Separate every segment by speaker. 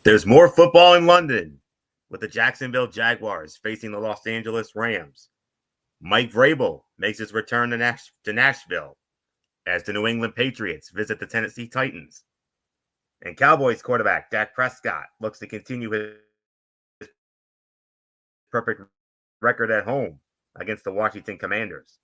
Speaker 1: There's more football in London with the Jacksonville Jaguars facing the Los Angeles Rams. Mike Vrabel makes his return to Nashville as the New England Patriots visit the Tennessee Titans. And Cowboys quarterback Dak Prescott looks to continue his perfect record at home against the Washington Commanders.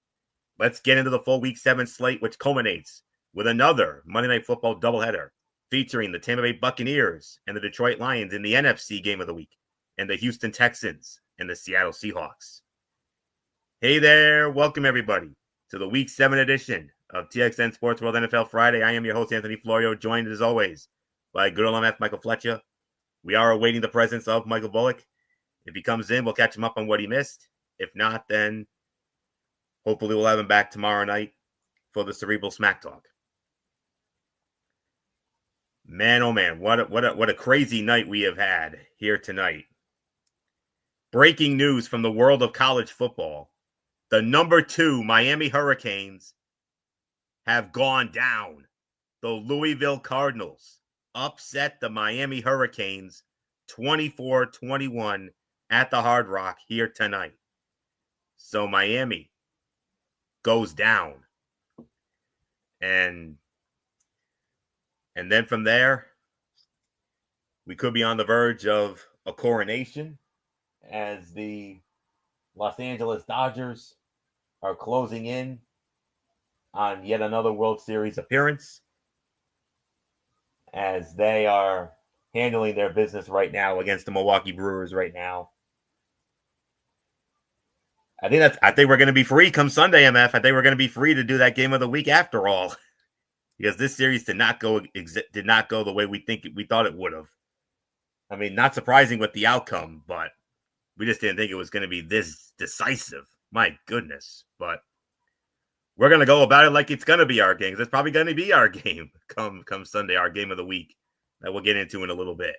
Speaker 1: Let's get into the full Week 7 slate, which culminates with another Monday Night Football doubleheader featuring the Tampa Bay Buccaneers and the Detroit Lions in the NFC Game of the Week, and the Houston Texans and the Seattle Seahawks. Hey there, welcome everybody to the Week 7 edition of TXN Sports World NFL Friday. I am your host, Anthony Florio, joined as always by good old MF Michael Fletcher. We are awaiting the presence of Michael Bullock. If he comes in, we'll catch him up on what he missed. If not, then hopefully we'll have him back tomorrow night for the Cerebral Smack Talk. Man, oh man, what a crazy night we have had here tonight. Breaking news from the world of college football. The number 2 Miami Hurricanes have gone down. The Louisville Cardinals upset the Miami Hurricanes 24-21 at the Hard Rock here tonight. So Miami goes down. And then from there, we could be on the verge of a coronation as the Los Angeles Dodgers are closing in on yet another World Series appearance, as they are handling their business right now against the Milwaukee Brewers right now. I think we're going to be free come Sunday, MF. I think we're going to be free to do that game of the week after all, because this series did not go the way we thought it would have. I mean, not surprising with the outcome, but we just didn't think it was going to be this decisive. My goodness. But we're going to go about it like it's going to be our game. It's probably going to be our game come Sunday, our game of the week that we'll get into in a little bit.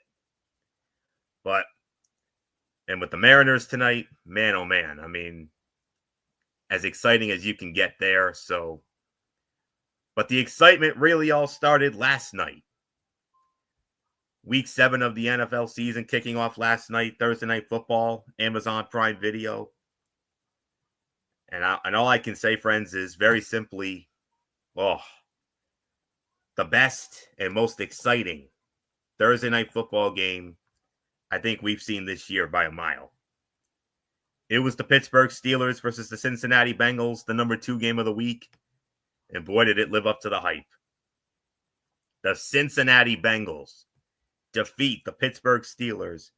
Speaker 1: And with the Mariners tonight, man, oh man. I mean, as exciting as you can get there. But the excitement really all started last night. Week 7 of the NFL season kicking off last night, Thursday Night Football, Amazon Prime Video. And all I can say, friends, is very simply, the best and most exciting Thursday Night Football game I think we've seen this year by a mile. It was the Pittsburgh Steelers versus the Cincinnati Bengals, the number 2 game of the week. And boy, did it live up to the hype. The Cincinnati Bengals defeat the Pittsburgh Steelers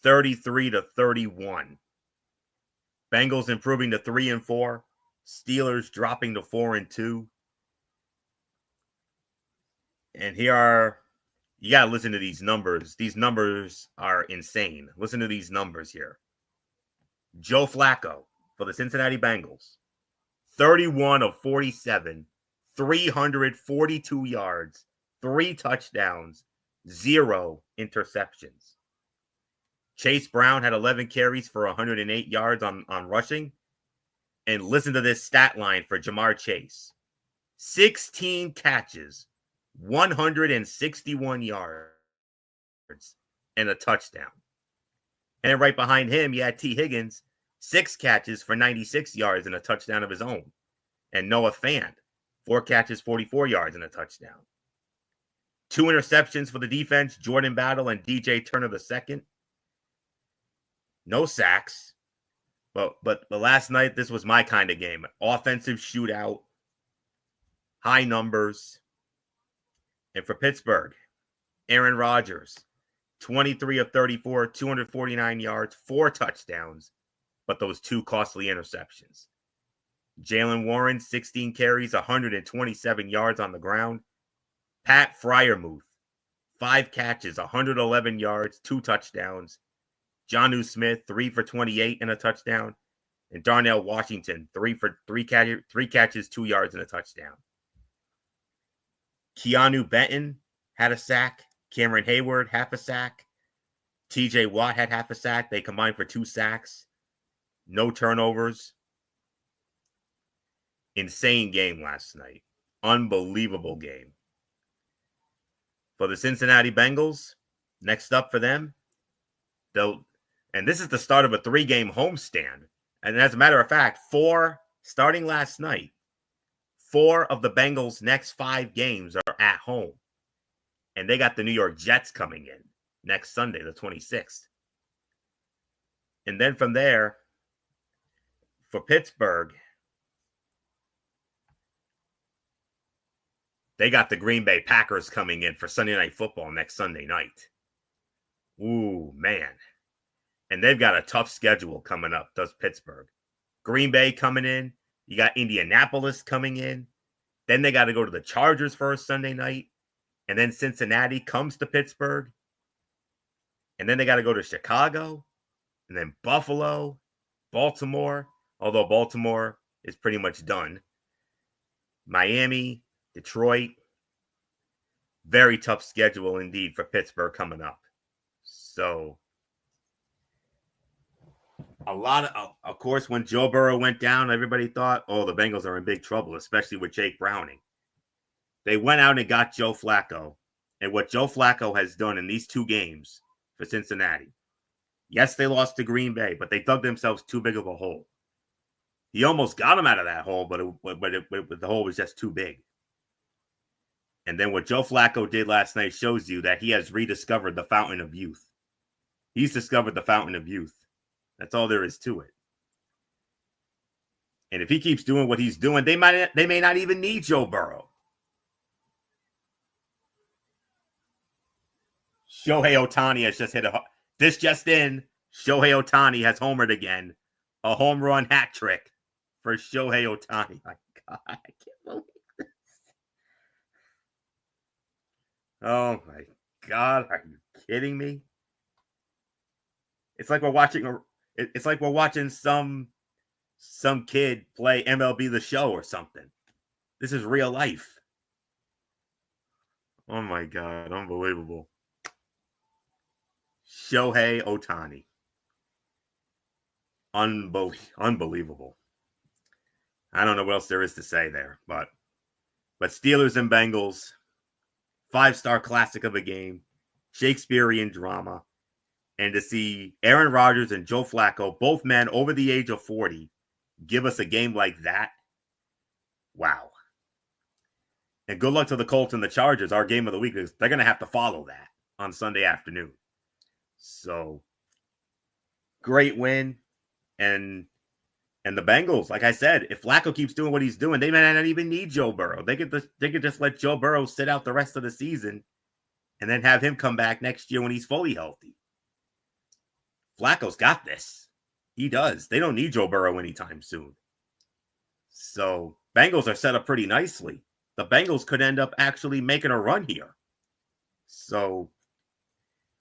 Speaker 1: 33-31. Bengals improving to 3-4. Steelers dropping to 4-2. And you got to listen to these numbers. These numbers are insane. Listen to these numbers here. Joe Flacco for the Cincinnati Bengals, 31 of 47, 342 yards, 3 touchdowns, 0 interceptions. Chase Brown had 11 carries for 108 yards on rushing. And listen to this stat line for Jamar Chase. 16 catches, 161 yards, and a touchdown. And right behind him, you had T. Higgins, 6 catches for 96 yards and a touchdown of his own. And Noah Fant, 4 catches, 44 yards and a touchdown. 2 interceptions for the defense, Jordan Battle and DJ Turner II. No sacks. But last night, this was my kind of game. Offensive shootout, high numbers. And for Pittsburgh, Aaron Rodgers, 23 of 34, 249 yards, 4 touchdowns, but those 2 costly interceptions. Jalen Warren, 16 carries, 127 yards on the ground. Pat Freiermuth, 5 catches, 111 yards, 2 touchdowns. Jonnu Smith, 3 for 28 and a touchdown. And Darnell Washington, 3 catches, 2 yards and a touchdown. Keanu Benton had a sack. Cameron Hayward, half a sack. TJ Watt had half a sack. They combined for 2 sacks. No turnovers. Insane game last night. Unbelievable game. For the Cincinnati Bengals, Next up for them, and this is the start of a 3-game homestand. And as a matter of fact, starting last night, 4 of the Bengals' next 5 games are at home. And they got the New York Jets coming in next Sunday, the 26th. And then from there, for Pittsburgh, they got the Green Bay Packers coming in for Sunday Night Football next Sunday night. Ooh, man. And they've got a tough schedule coming up, does Pittsburgh. Green Bay coming in. You got Indianapolis coming in. Then they got to go to the Chargers for a Sunday night. And then Cincinnati comes to Pittsburgh. And then they got to go to Chicago. And then Buffalo, Baltimore. Although Baltimore is pretty much done. Miami, Detroit. Very tough schedule indeed for Pittsburgh coming up. So, of course, when Joe Burrow went down, everybody thought, oh, the Bengals are in big trouble, especially with Jake Browning. They went out and got Joe Flacco. And what Joe Flacco has done in these 2 games for Cincinnati. Yes, they lost to Green Bay, but they dug themselves too big of a hole. He almost got them out of that hole, but the hole was just too big. And then what Joe Flacco did last night shows you that he has rediscovered the fountain of youth. He's discovered the fountain of youth. That's all there is to it. And if he keeps doing what he's doing, they may not even need Joe Burrow. Shohei Ohtani has just hit this just in. Shohei Ohtani has homered again. A home run hat trick for Shohei Ohtani. My God, I can't believe this. Oh my God, are you kidding me? It's like we're watching some kid play MLB The Show or something. This is real life. Oh my God, unbelievable. Shohei Ohtani. Unbelievable. I don't know what else there is to say there, but Steelers and Bengals, 5-star classic of a game, Shakespearean drama. And to see Aaron Rodgers and Joe Flacco, both men over the age of 40, give us a game like that. Wow. And good luck to the Colts and the Chargers, our game of the week, because they're going to have to follow that on Sunday afternoon. So, great win. And the Bengals, like I said, if Flacco keeps doing what he's doing, they may not even need Joe Burrow. They could just let Joe Burrow sit out the rest of the season and then have him come back next year when he's fully healthy. Flacco's got this. He does. They don't need Joe Burrow anytime soon. So, Bengals are set up pretty nicely. The Bengals could end up actually making a run here. So,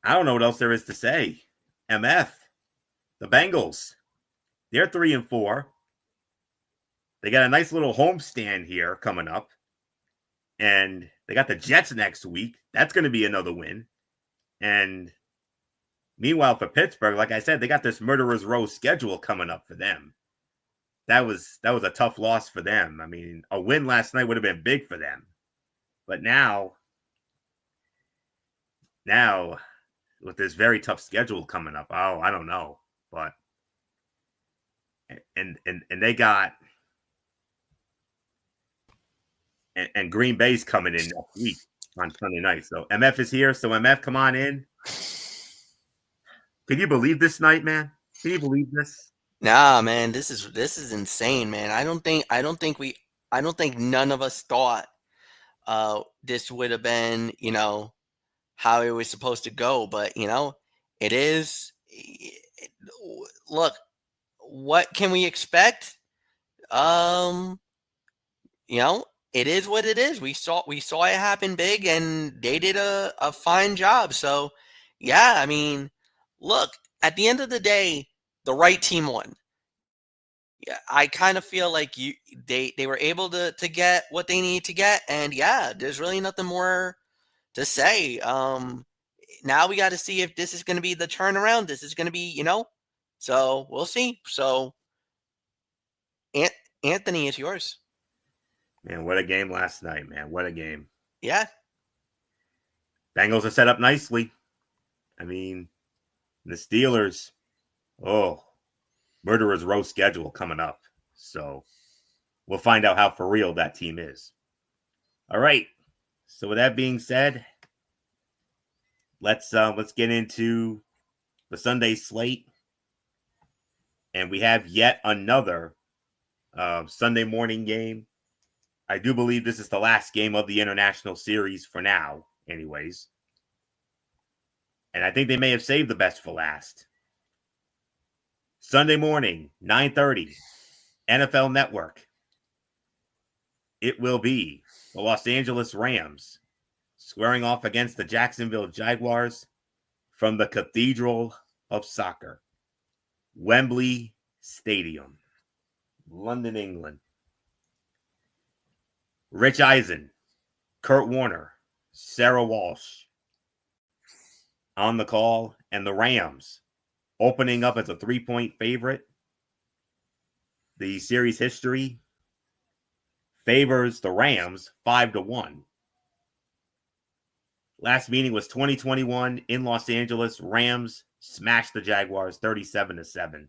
Speaker 1: I don't know what else there is to say. MF, the Bengals, they're 3-4. They got a nice little homestand here coming up. And they got the Jets next week. That's going to be another win. And meanwhile, for Pittsburgh, like I said, they got this Murderer's Row schedule coming up for them. That was a tough loss for them. I mean, a win last night would have been big for them. But now, with this very tough schedule coming up, oh, I don't know. But and they got and Green Bay's coming in next week on Sunday night. So MF is here. So MF, come on in. Can you believe this night, man? Can you believe this?
Speaker 2: Nah, man, this is insane, man. I don't think none of us thought this would have been, how it was supposed to go, but it is. Look, what can we expect? It is what it is. We saw it happen big, and they did a fine job. So, yeah, I mean, look, at the end of the day, the right team won. Yeah, I kind of feel like they were able to get what they need to get, and yeah, there's really nothing more to say. Now we got to see if this is going to be the turnaround. This is going to be, so we'll see. So, Anthony, it's yours.
Speaker 1: Man, what a game last night, man. What a game.
Speaker 2: Yeah.
Speaker 1: Bengals are set up nicely. I mean, the Steelers, murderer's row schedule coming up. So we'll find out how for real that team is. All right. So with that being said, let's get into the Sunday slate. And we have yet another Sunday morning game. I do believe this is the last game of the international series for now, anyways. And I think they may have saved the best for last. Sunday morning, 9:30, NFL Network. It will be the Los Angeles Rams squaring off against the Jacksonville Jaguars from the Cathedral of Soccer, Wembley Stadium, London, England. Rich Eisen, Kurt Warner, Sarah Walsh on the call, and the Rams opening up as a 3-point favorite. The series history favors the Rams 5-1. Last meeting was 2021 in Los Angeles. Rams smashed the Jaguars 37-7.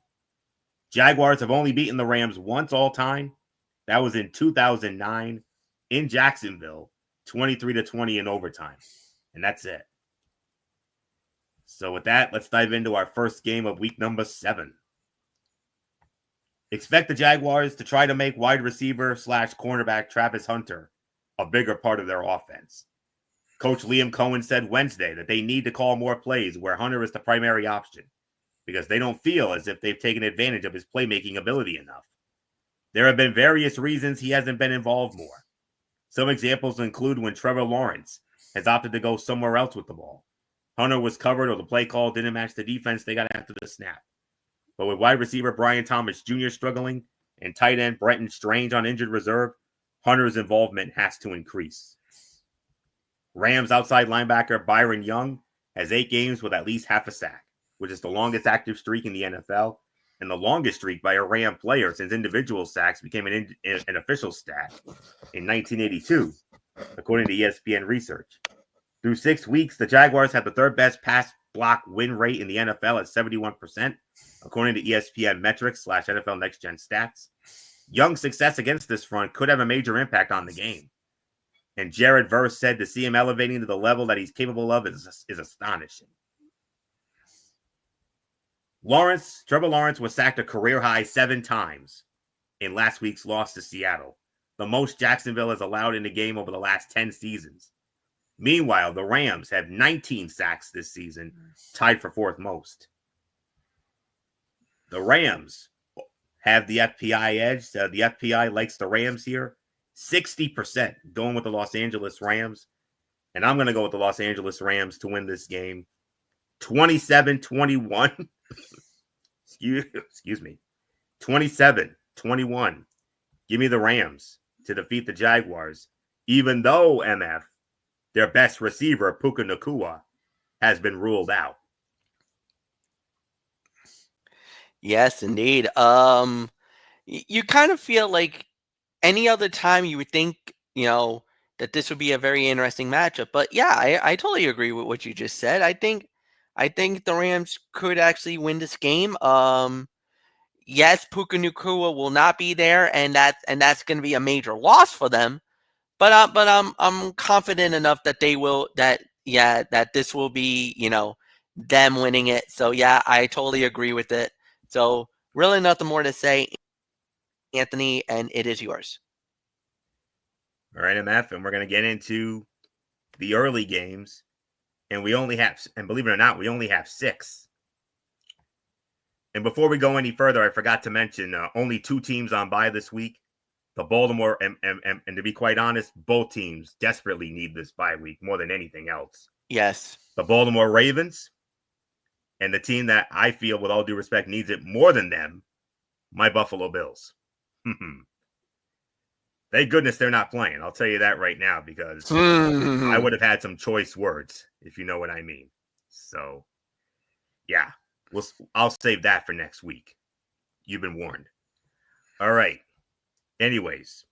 Speaker 1: Jaguars have only beaten the Rams once all time. That was in 2009 in Jacksonville, 23-20 in overtime. And that's it. So with that, let's dive into our first game of week number 7. Expect the Jaguars to try to make wide receiver / cornerback Travis Hunter a bigger part of their offense. Coach Liam Cohen said Wednesday that they need to call more plays where Hunter is the primary option because they don't feel as if they've taken advantage of his playmaking ability enough. There have been various reasons he hasn't been involved more. Some examples include when Trevor Lawrence has opted to go somewhere else with the ball. Hunter was covered or the play call didn't match the defense they got after the snap. But with wide receiver Brian Thomas Jr. struggling and tight end Brenton Strange on injured reserve, Hunter's involvement has to increase. Rams outside linebacker Byron Young has 8 games with at least half a sack, which is the longest active streak in the NFL and the longest streak by a Ram player since individual sacks became an official stat in 1982, according to ESPN research. Through 6 weeks, the Jaguars have the third best pass block win rate in the NFL at 71%, according to ESPN metrics / NFL Next Gen stats. Young's success against this front could have a major impact on the game. And Jared Verse said to see him elevating to the level that he's capable of is astonishing. Trevor Lawrence was sacked a career high 7 times in last week's loss to Seattle, the most Jacksonville has allowed in a game over the last 10 seasons. Meanwhile, the Rams have 19 sacks this season, tied for 4th most. The Rams have the FPI edge. The FPI likes the Rams here. 60% going with the Los Angeles Rams. And I'm going to go with the Los Angeles Rams to win this game. 27-21. Excuse me. 27-21. Give me the Rams to defeat the Jaguars. Even though, MF, their best receiver, Puka Nacua, has been ruled out.
Speaker 2: Yes, indeed. You kind of feel like any other time you would think, that this would be a very interesting matchup. But yeah, I totally agree with what you just said. I think the Rams could actually win this game. Yes, Puka Nacua will not be there, and that's going to be a major loss for them. But I'm confident enough that they will that this will be them winning it. So yeah, I totally agree with it. So really nothing more to say, Anthony, and it is yours.
Speaker 1: All right, MF, and we're going to get into the early games. And believe it or not, we only have 6. And before we go any further, I forgot to mention only 2 teams on bye this week. The Baltimore, and to be quite honest, both teams desperately need this bye week more than anything else.
Speaker 2: Yes.
Speaker 1: The Baltimore Ravens, and the team that I feel, with all due respect, needs it more than them, my Buffalo Bills. Thank goodness they're not playing. I'll tell you that right now, because I would have had some choice words, if you know what I mean. So, yeah, I'll save that for next week. You've been warned. All right. Anyways,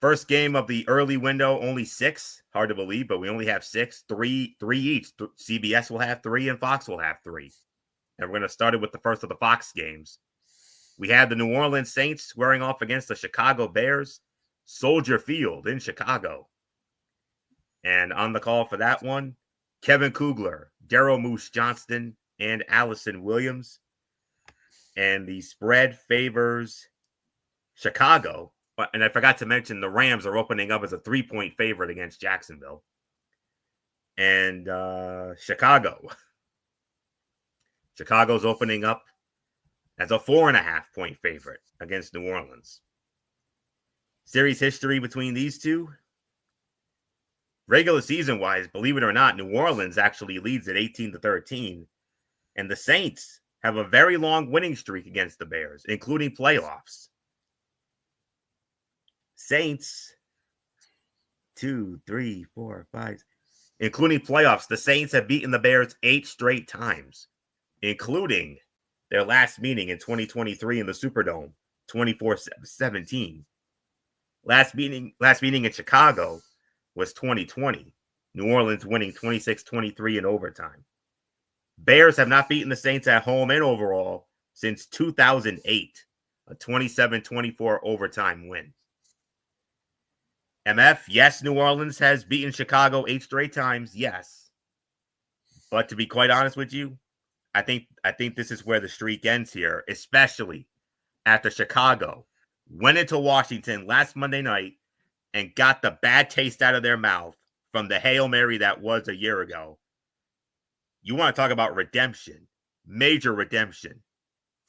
Speaker 1: First game of the early window, only 6. Hard to believe, but we only have 6. Three each. CBS will have 3 and Fox will have 3. And we're going to start it with the first of the Fox games. We have the New Orleans Saints squaring off against the Chicago Bears, Soldier Field in Chicago. And on the call for that one, Kevin Kugler, Daryl Moose Johnston, and Allison Williams. And the spread favors Chicago. And I forgot to mention the Rams are opening up as a 3-point favorite against Jacksonville. And Chicago's opening up as a 4.5-point favorite against New Orleans. Series history between these two. Regular season-wise, believe it or not, New Orleans actually leads at 18-13. And the Saints have a very long winning streak against the Bears, including playoffs. Saints, 2, 3, 4, 5, including playoffs. The Saints have beaten the Bears 8 straight times, including their last meeting in 2023 in the Superdome, 24-17. Last meeting in Chicago was 2020. New Orleans winning 26-23 in overtime. Bears have not beaten the Saints at home and overall since 2008, a 27-24 overtime win. MF, yes, New Orleans has beaten Chicago 8 straight times, yes. But to be quite honest with you, I think this is where the streak ends here, especially after Chicago went into Washington last Monday night and got the bad taste out of their mouth from the Hail Mary that was a year ago. You want to talk about redemption, major redemption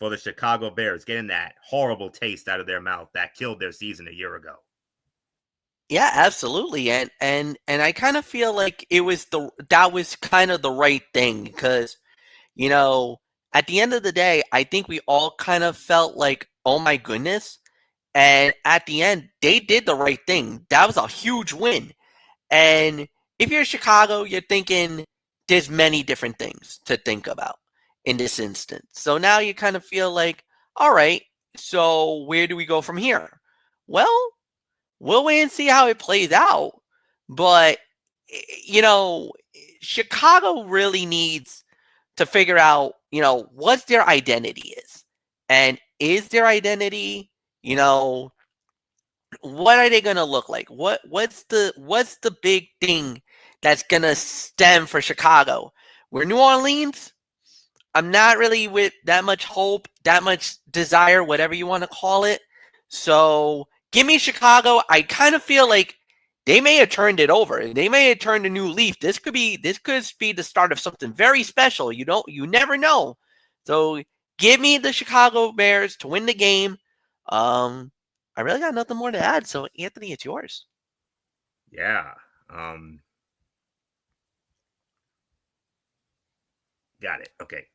Speaker 1: for the Chicago Bears, getting that horrible taste out of their mouth that killed their season a year ago.
Speaker 2: Yeah, absolutely. And I kind of feel like that was kind of the right thing because, at the end of the day, I think we all kind of felt like, oh my goodness. And at the end, they did the right thing. That was a huge win. And if you're Chicago, you're thinking there's many different things to think about in this instance. So now you kind of feel like, all right, so where do we go from here? Well, we'll wait and see how it plays out. But, Chicago really needs to figure out, what their identity is. And is their identity, what are they going to look like? What's the big thing that's going to stem for Chicago? We're New Orleans. I'm not really with that much hope, that much desire, whatever you want to call it. So give me Chicago. I kind of feel like they may have turned it over. They may have turned a new leaf. This could be the start of something very special. You never know. So give me the Chicago Bears to win the game. I really got nothing more to add. So Anthony, it's yours.
Speaker 1: Yeah. Got it. Okay.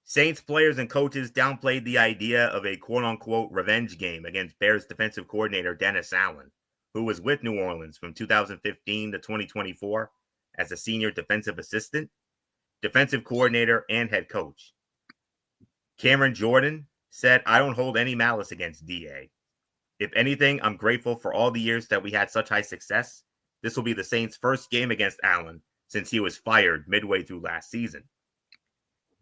Speaker 1: Saints players and coaches downplayed the idea of a quote-unquote revenge game against Bears defensive coordinator Dennis Allen, who was with New Orleans from 2015 to 2024 as a senior defensive assistant, defensive coordinator, and head coach. Cameron Jordan said, "I don't hold any malice against DA. If anything, I'm grateful for all the years that we had such high success. This will be the Saints' first game against Allen since he was fired midway through last season."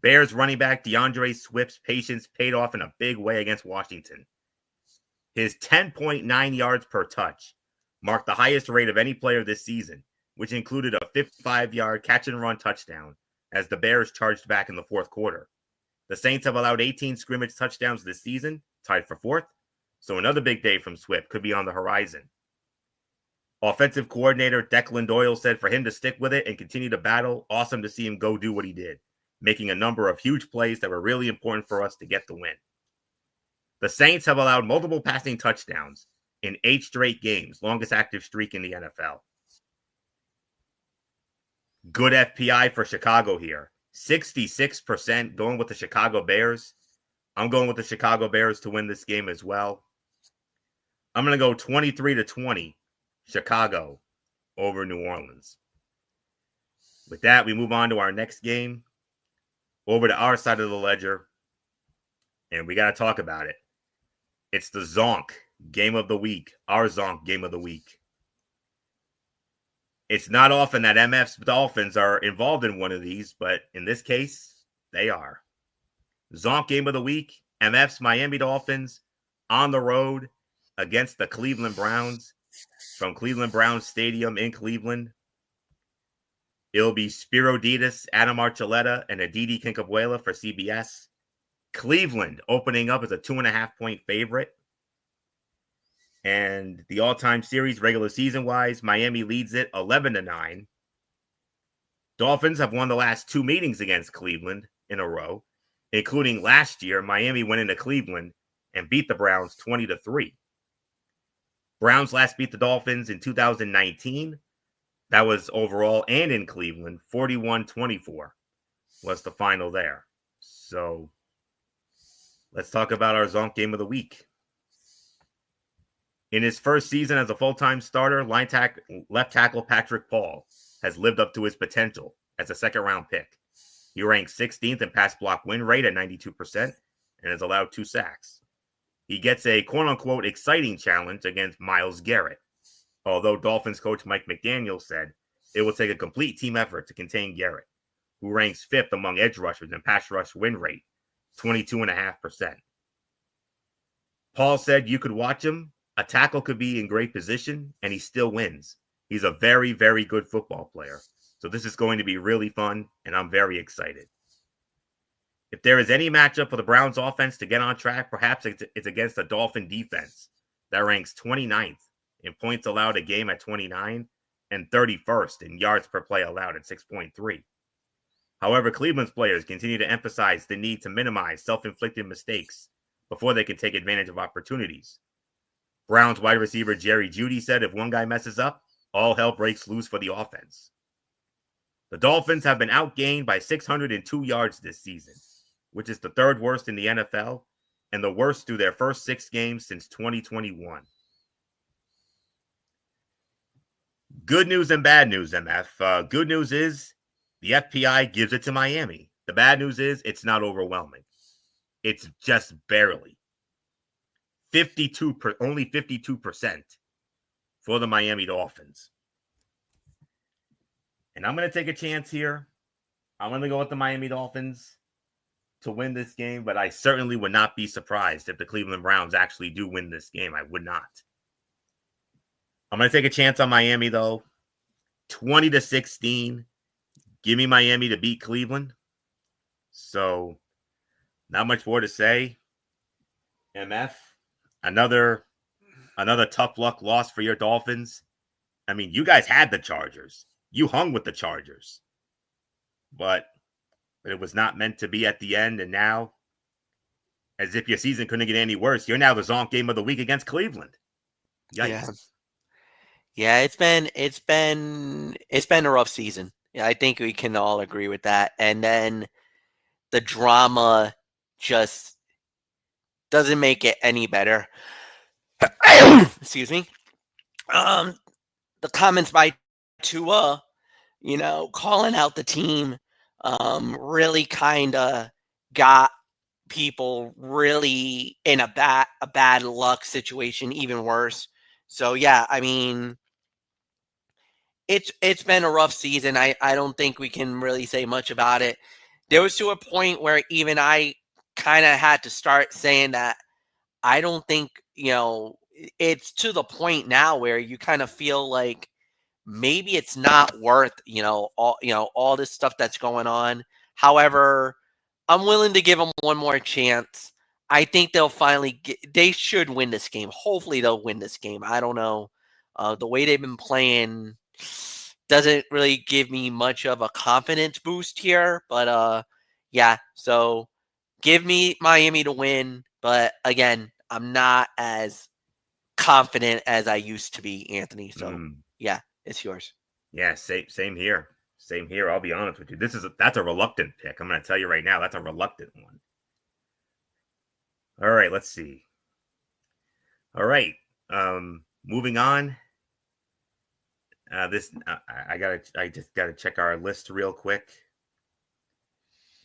Speaker 1: Bears running back DeAndre Swift's patience paid off in a big way against Washington. His 10.9 yards per touch marked the highest rate of any player this season, which included a 55-yard catch-and-run touchdown as the Bears charged back in the fourth quarter. The Saints have allowed 18 scrimmage touchdowns this season, tied for fourth, so another big day from Swift could be on the horizon. Offensive coordinator Declan Doyle said for him to stick with it and continue to battle, awesome to see him go do what he did, making a number of huge plays that were really important for us to get the win. The Saints have allowed multiple passing touchdowns in 8 straight games, longest active streak in the NFL. Good FPI for Chicago here. 66% going with the Chicago Bears. I'm going with the Chicago Bears to win this game as well. I'm going to go 23-20 Chicago over New Orleans. With that, we move on to our next game. Over to our side of the ledger, and we got to talk about it. It's the Zonk Game of the week. Our Zonk game of the week. It's not often that MF's Dolphins are involved in one of these, but in this case, they are. Zonk game of the week. MF's Miami Dolphins on the road against the Cleveland Browns from Cleveland Browns Stadium in Cleveland. It'll be Spiro Ditas, Adam Archuleta, and Aditi Kinkabwela for CBS. Cleveland opening up as a 2.5-point favorite. And the all-time series, regular season-wise, Miami leads it 11-9. Dolphins have won the last 2 meetings against Cleveland in a row, including last year. Miami went into Cleveland and beat the Browns 20-3. Browns last beat the Dolphins in 2019. That was overall and in Cleveland. 41-24 was the final there. So let's talk about our Zonk game of the week. In his first season as a full-time starter, left tackle Patrick Paul has lived up to his potential as a second-round pick. He ranks 16th in pass block win rate at 92% and has allowed 2 sacks. He gets a quote-unquote exciting challenge against Myles Garrett, although Dolphins coach Mike McDaniel said it will take a complete team effort to contain Garrett, who ranks 5th among edge rushers in pass rush win rate, 22.5%. Paul said you could watch him. A tackle could be in great position, and he still wins. He's a very, very good football player. So this is going to be really fun, and I'm very excited. If there is any matchup for the Browns offense to get on track, perhaps it's against the Dolphin defense that ranks 29th in points allowed a game at 29 and 31st in yards per play allowed at 6.3. However, Cleveland's players continue to emphasize the need to minimize self-inflicted mistakes before they can take advantage of opportunities. Browns wide receiver Jerry Jeudy said if one guy messes up, all hell breaks loose for the offense. The Dolphins have been outgained by 602 yards this season, which is the 3rd worst in the NFL and the worst through their first 6 games since 2021. Good news and bad news, MF. Good news is the FPI gives it to Miami. The bad news is it's not overwhelming. It's just barely. Only 52% for the Miami Dolphins. And I'm going to take a chance here. I'm going to go with the Miami Dolphins to win this game, but I certainly would not be surprised if the Cleveland Browns actually do win this game. I would not. I'm going to take a chance on Miami, though. 20-16. Give me Miami to beat Cleveland. So, not much more to say. MF, another tough luck loss for your Dolphins. I mean, you guys had the Chargers. You hung with the Chargers. But it was not meant to be at the end. And now, as if your season couldn't get any worse, you're now the Zonk game of the week against Cleveland. Yikes.
Speaker 2: Yeah, it's been a rough season. Yeah, I think we can all agree with that. And then the drama just doesn't make it any better. Excuse me. The comments by Tua, calling out the team, really kind of got people really in a bad luck situation, even worse. So yeah, I mean, it's been a rough season. I don't think we can really say much about it. There was to a point where even I kind of had to start saying that I don't think, it's to the point now where you kind of feel like maybe it's not worth, all this stuff that's going on. However, I'm willing to give them one more chance. I think they'll they should win this game. Hopefully they'll win this game. I don't know. The way they've been playing doesn't really give me much of a confidence boost here, but yeah, so give me Miami to win, but again, I'm not as confident as I used to be, Anthony. So yeah, it's yours.
Speaker 1: Yeah, same here. Same here. I'll be honest with you. That's a reluctant pick. I'm going to tell you right now, that's a reluctant one. All right, let's see. All right, moving on. I just gotta check our list real quick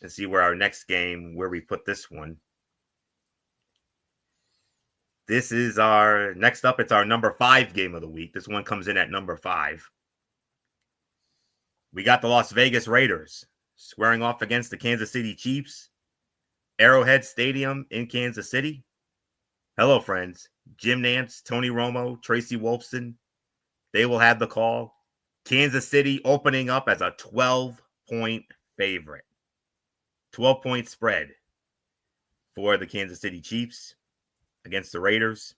Speaker 1: and see where our next game, where we put this one. This is our next up. It's our number 5 game of the week. This one comes in at number 5. We got the Las Vegas Raiders squaring off against the Kansas City Chiefs. Arrowhead Stadium in Kansas City. Hello, friends. Jim Nantz, Tony Romo, Tracy Wolfson. They will have the call. Kansas City opening up as a 12-point favorite. 12-point spread for the Kansas City Chiefs against the Raiders.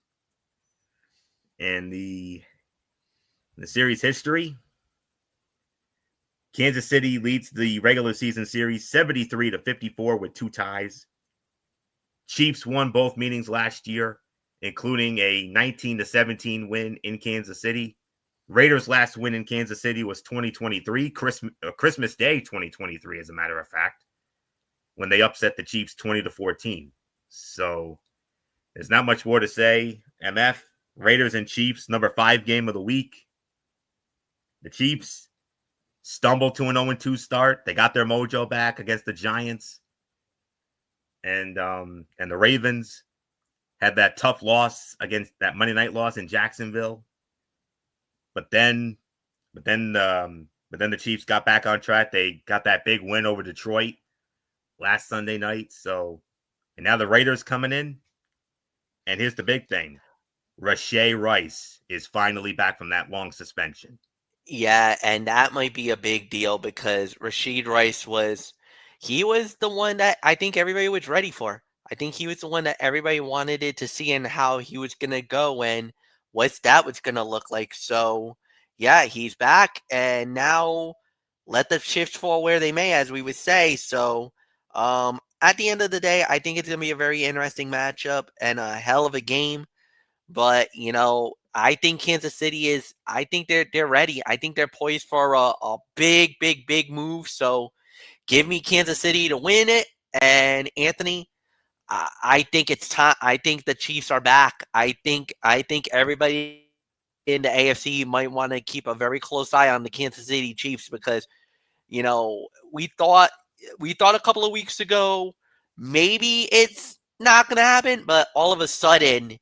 Speaker 1: And the series history, Kansas City leads the regular season series 73-54 with 2 ties. Chiefs won both meetings last year, including a 19-17 win in Kansas City. Raiders' last win in Kansas City was 2023, Christmas Day 2023, as a matter of fact, when they upset the Chiefs 20-14. So there's not much more to say. MF, Raiders and Chiefs, number 5 game of the week. The Chiefs stumbled to an 0-2 start. They got their mojo back against the Giants. And the Ravens had that tough loss against that Monday night loss in Jacksonville. But then the Chiefs got back on track. They got that big win over Detroit last Sunday night. And now the Raiders coming in. And here's the big thing. Rashee Rice is finally back from that long suspension.
Speaker 2: Yeah, and that might be a big deal because Rashee Rice was the one that I think everybody was ready for. I think he was the one that everybody wanted it to see and how he was going to go and what that was going to look like. So, yeah, he's back and now let the chips fall where they may, as we would say. So, at the end of the day, I think it's going to be a very interesting matchup and a hell of a game. But, I think Kansas City I think they're ready. I think they're poised for a big, big, big move. So give me Kansas City to win it. And Anthony, I think it's time. I think the Chiefs are back. I think everybody in the AFC might want to keep a very close eye on the Kansas City Chiefs because, we thought a couple of weeks ago maybe it's not going to happen, but all of a sudden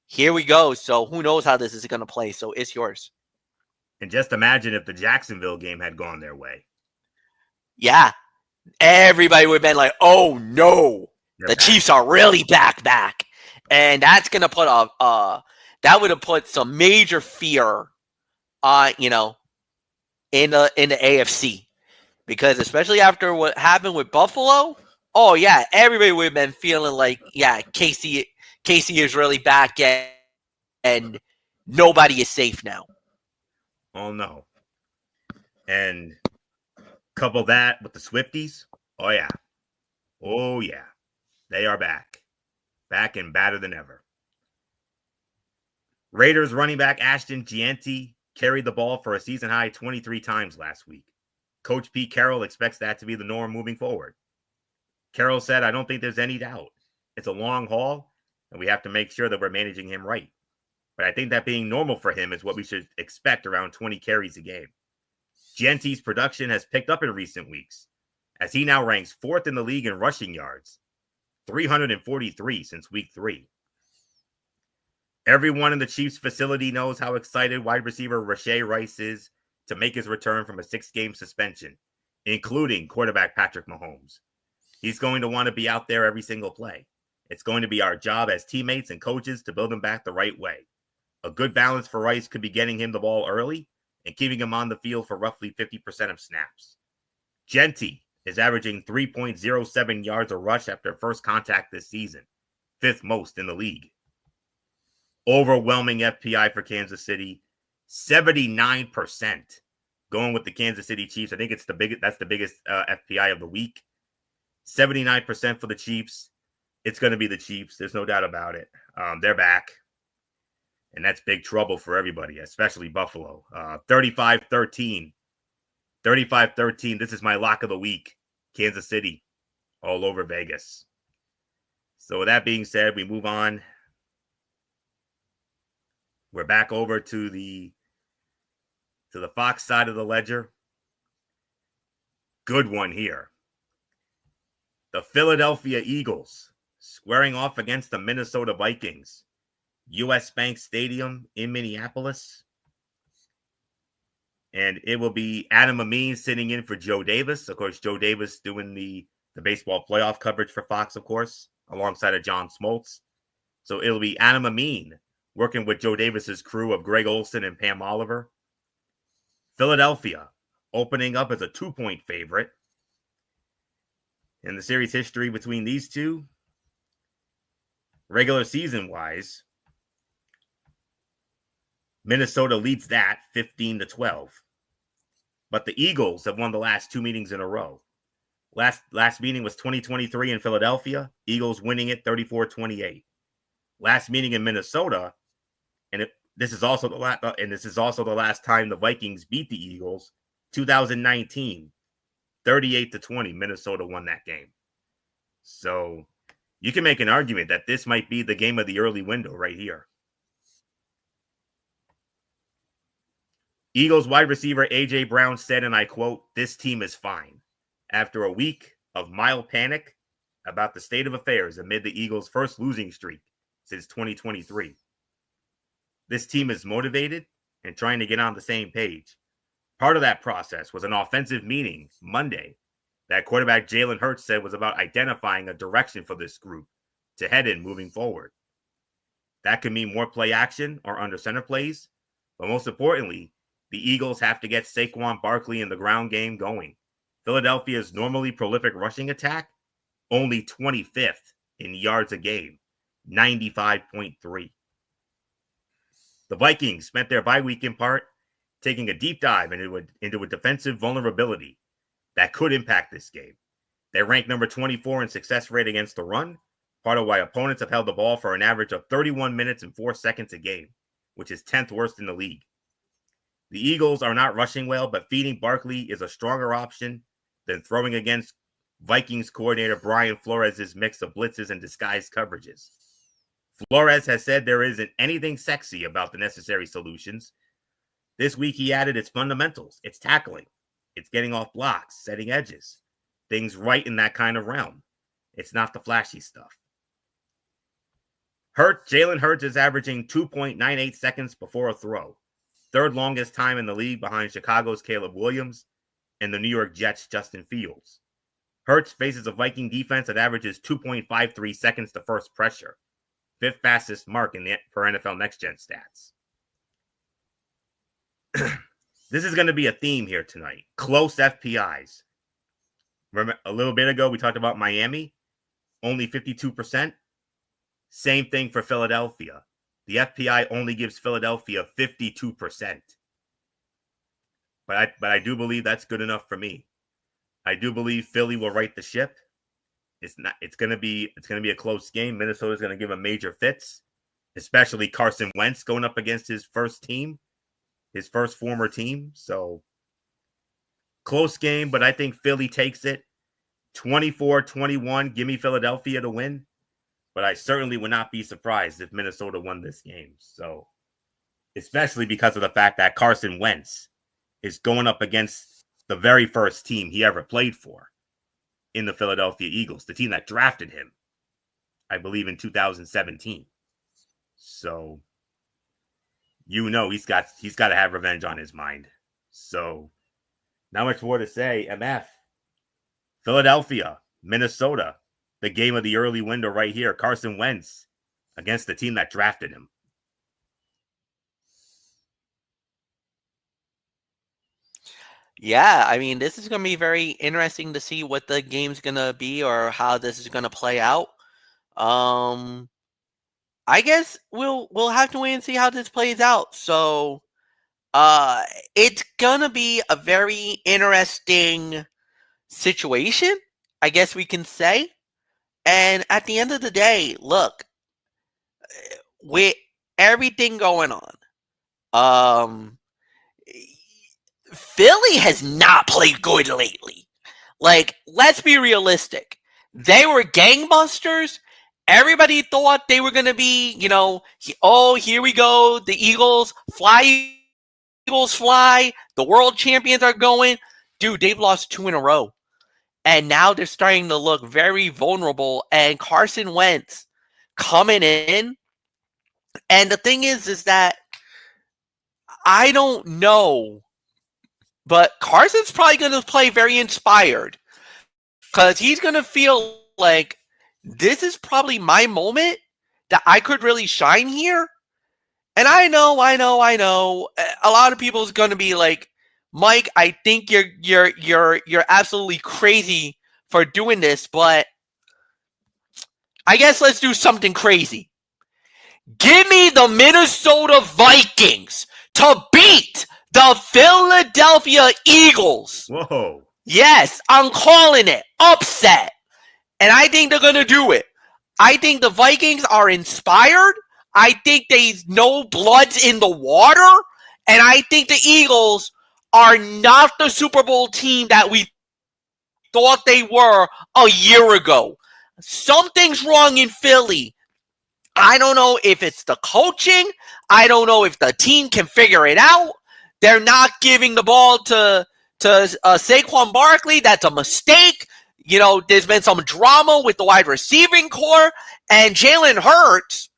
Speaker 2: here we go. So who knows how this is going to play. So it's yours.
Speaker 1: And just imagine if the Jacksonville game had gone their way.
Speaker 2: Yeah. Everybody would have been like, oh no, the Chiefs are really back. And that's going to put that would have put some major fear on, in the AFC. Because especially after what happened with Buffalo, oh yeah, everybody would have been feeling like, yeah, Casey is really back and nobody is safe now.
Speaker 1: Oh no. And couple that with the Swifties. Oh yeah. Oh yeah. They are back. Back and badder than ever. Raiders running back Ashton Gianti carried the ball for a season high 23 times last week. Coach Pete Carroll expects that to be the norm moving forward. Carroll said, I don't think there's any doubt. It's a long haul, and we have to make sure that we're managing him right. But I think that being normal for him is what we should expect around 20 carries a game. Gianti's production has picked up in recent weeks, as he now ranks 4th in the league in rushing yards, 343 since week 3. Everyone in the Chiefs facility knows how excited wide receiver Rashee Rice is to make his return from a 6-game suspension, including quarterback Patrick Mahomes. He's going to want to be out there every single play. It's going to be our job as teammates and coaches to build him back the right way. A good balance for Rice could be getting him the ball early and keeping him on the field for roughly 50% of snaps. Gianti is averaging 3.07 yards a rush after first contact this season, 5th most in the league. Overwhelming FPI for Kansas City, 79% going with the Kansas City Chiefs. I think that's the biggest FPI of the week. 79% for the Chiefs. It's going to be the Chiefs. There's no doubt about it. They're back. And that's big trouble for everybody, especially Buffalo. 35-13. 35-13. This is my lock of the week. Kansas City all over Vegas. So with that being said, we move on. We're back over to the Fox side of the ledger. Good one here. The Philadelphia Eagles squaring off against the Minnesota Vikings. US Bank Stadium in Minneapolis. And it will be Adam Amin sitting in for Joe Davis. Of course, Joe Davis doing the baseball playoff coverage for Fox, of course, alongside of John Smoltz. So it'll be Adam Amin working with Joe Davis's crew of Greg Olson and Pam Oliver. Philadelphia opening up as a 2-point favorite. In the series history between these two, regular season wise, Minnesota leads that 15-12. But the Eagles have won the last 2 meetings in a row. Last meeting was 2023 in Philadelphia, Eagles winning it 34-28. Last meeting in Minnesota, and this is also the last time the Vikings beat the Eagles, 2019, 38-20. Minnesota won that game. So you can make an argument that this might be the game of the early window right here. Eagles wide receiver A.J. Brown said, and I quote, "This team is fine." After a week of mild panic about the state of affairs amid the Eagles' first losing streak since 2023. This team is motivated and trying to get on the same page. Part of that process was an offensive meeting Monday that quarterback Jalen Hurts said was about identifying a direction for this group to head in moving forward. That could mean more play action or under center plays, but most importantly, the Eagles have to get Saquon Barkley in the ground game going. Philadelphia's normally prolific rushing attack, only 25th in yards a game, 95.3. The Vikings spent their bye week in part taking a deep dive into a defensive vulnerability that could impact this game. They rank number 24 in success rate against the run, part of why opponents have held the ball for an average of 31 minutes and 4 seconds a game, which is 10th worst in the league. The Eagles are not rushing well, but feeding Barkley is a stronger option than throwing against Vikings coordinator Brian Flores' mix of blitzes and disguised coverages. Flores has said there isn't anything sexy about the necessary solutions. This week he added it's fundamentals, it's tackling, it's getting off blocks, setting edges, things right in that kind of realm. It's not the flashy stuff. Jalen Hurts is averaging 2.98 seconds before a throw, third longest time in the league behind Chicago's Caleb Williams and the New York Jets' Justin Fields. Hurts faces a Viking defense that averages 2.53 seconds to first pressure, fifth fastest mark for NFL Next Gen stats. This is going to be a theme here tonight. Close FPIs. Remember, a little bit ago, we talked about Miami, only 52%. Same thing for Philadelphia. The FPI only gives Philadelphia 52%. But I do believe that's good enough for me. I do believe Philly will right the ship. It's gonna be a close game. Minnesota's gonna give a major fits, especially Carson Wentz going up against his first former team. So close game, but I think Philly takes it 24-21. Give me Philadelphia to win. But I certainly would not be surprised if Minnesota won this game. So, especially because of the fact that Carson Wentz is going up against the very first team he ever played for in the Philadelphia Eagles, the team that drafted him, I believe, in 2017. So, he's got to have revenge on his mind. So, not much more to say. MF, Philadelphia, Minnesota. The game of the early window right here. Carson Wentz against the team that drafted him.
Speaker 2: Yeah, I mean, this is going to be very interesting to see what the game's going to be or how this is going to play out. I guess we'll have to wait and see how this plays out. So, it's going to be a very interesting situation, I guess we can say. And at the end of the day, look, with everything going on, Philly has not played good lately. Like, let's be realistic. They were gangbusters. Everybody thought they were going to be, here we go. The Eagles fly. The world champions are going. Dude, they've lost 2 in a row. And now they're starting to look very vulnerable. And Carson Wentz coming in And the thing is that I don't know, but Carson's probably going to play very inspired because he's going to feel like this is probably my moment that I could really shine here. And I know. A lot of people is going to be like, Mike, I think you're absolutely crazy for doing this, but I guess let's do something crazy. Give me the Minnesota Vikings to beat the Philadelphia Eagles.
Speaker 1: Whoa.
Speaker 2: Yes, I'm calling it upset. And I think they're going to do it. I think the Vikings are inspired. I think there's no bloods in the water. And I think the Eagles are not the Super Bowl team that we thought they were a year ago. Something's wrong in Philly. I don't know if it's the coaching. I don't know if the team can figure it out. They're not giving the ball to Saquon Barkley. That's a mistake. You know, there's been some drama with the wide receiving core. And Jalen Hurts,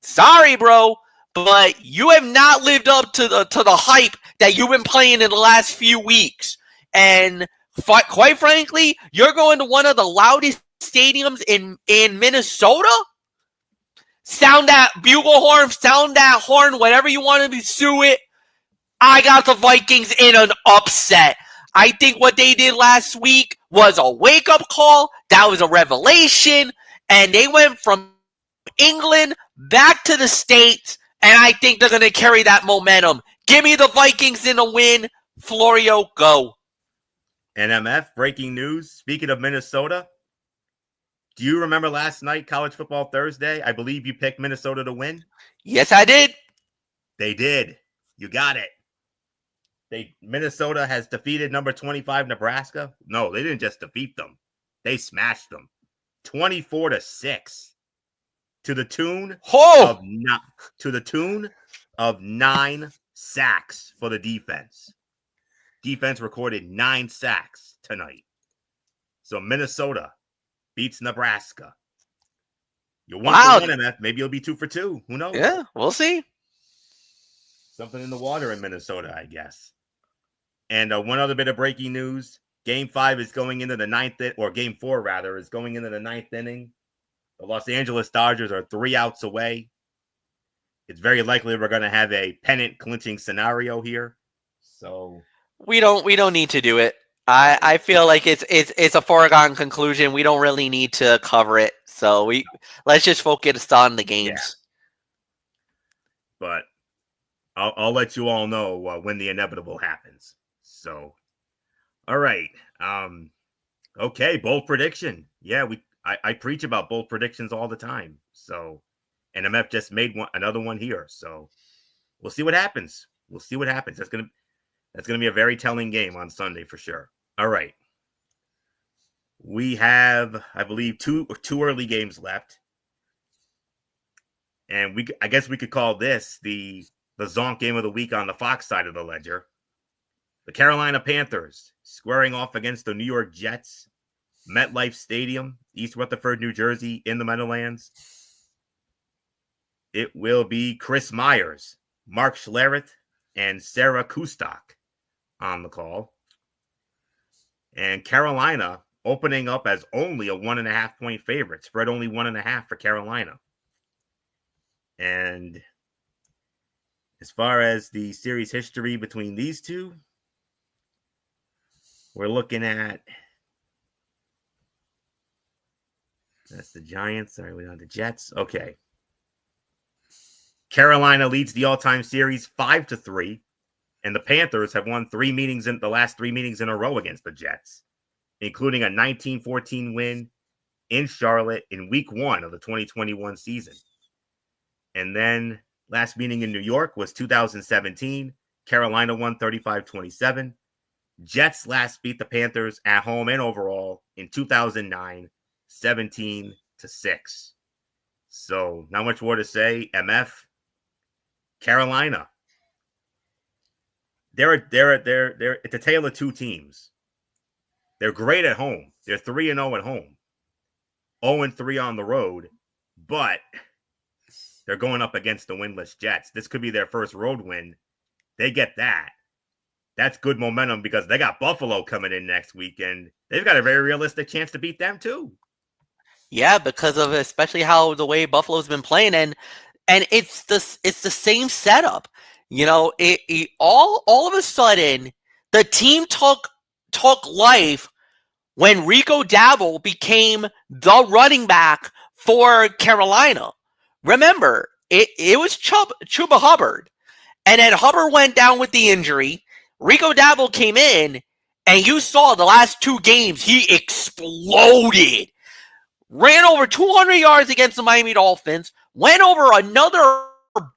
Speaker 2: sorry, bro, but you have not lived up to the hype that you've been playing in the last few weeks. And quite frankly, you're going to one of the loudest stadiums in Minnesota? Sound that bugle horn, sound that horn, whatever you want to sue it. I got the Vikings in an upset. I think what they did last week was a wake-up call. That was a revelation. And they went from England back to the States. And I think they're going to carry that momentum. Give me the Vikings in a win. Florio, go.
Speaker 1: NMF, breaking news. Speaking of Minnesota, do you remember last night, College Football Thursday? I believe you picked Minnesota to win.
Speaker 2: Yes, I did.
Speaker 1: They did. You got it. Minnesota has defeated number 25 Nebraska. No, they didn't just defeat them. They smashed them 24-6 to the tune of 9 sacks for the defense. Defense recorded 9 sacks tonight. So Minnesota beats Nebraska. You're 1 for 1, MF. Maybe you'll be 2 for 2. Who knows?
Speaker 2: Yeah, we'll see.
Speaker 1: Something in the water in Minnesota, I guess. And one other bit of breaking news. Game 5 is going into the ninth, or Game 4, rather, is going into the 9th inning. The Los Angeles Dodgers are 3 outs away. It's very likely we're going to have a pennant clinching scenario here. So
Speaker 2: we don't need to do it. I feel like it's a foregone conclusion. We don't really need to cover it. So let's just focus on the games.
Speaker 1: Yeah. But I'll let you all know when the inevitable happens. So, all right. Okay, bold prediction. Yeah, I preach about bold predictions all the time. So, and MF just made another one here. So, we'll see what happens. That's gonna be a very telling game on Sunday for sure. All right. We have, I believe, two early games left, and I guess we could call this the Zonk game of the week on the Fox side of the ledger. The Carolina Panthers squaring off against the New York Jets, MetLife Stadium, East Rutherford, New Jersey, in the Meadowlands. It will be Chris Myers, Mark Schlereth, and Sarah Kustok on the call. And Carolina opening up as only a 1.5 point favorite, spread only 1.5 for Carolina. And as far as the series history between these two, we're looking at, that's the Giants. Sorry, we're on the Jets. Okay. Carolina leads the all-time series 5-3, and the Panthers have won the last 3 meetings in a row against the Jets, including a 19-14 win in Charlotte in week 1 of the 2021 season. And then last meeting in New York was 2017. Carolina won 35-27. Jets last beat the Panthers at home and overall in 2009, 17-6. So not much more to say. MF, Carolina. They're it's a tale of two teams. They're great at home. They're 3-0 at home, 0-3 on the road, but They're going up against the winless Jets. This could be their first road win. They get that. That's good momentum because they got Buffalo coming in next weekend. They've got a very realistic chance to beat them too.
Speaker 2: Yeah, because of especially how the way Buffalo's been playing, and it's the same setup. All of a sudden the team took life when Rico Dabo became the running back for Carolina. Remember, it was Chuba Hubbard, and then Hubbard went down with the injury. Rico Dabo came in, and you saw the last 2 games he exploded. Ran over 200 yards against the Miami Dolphins, went over another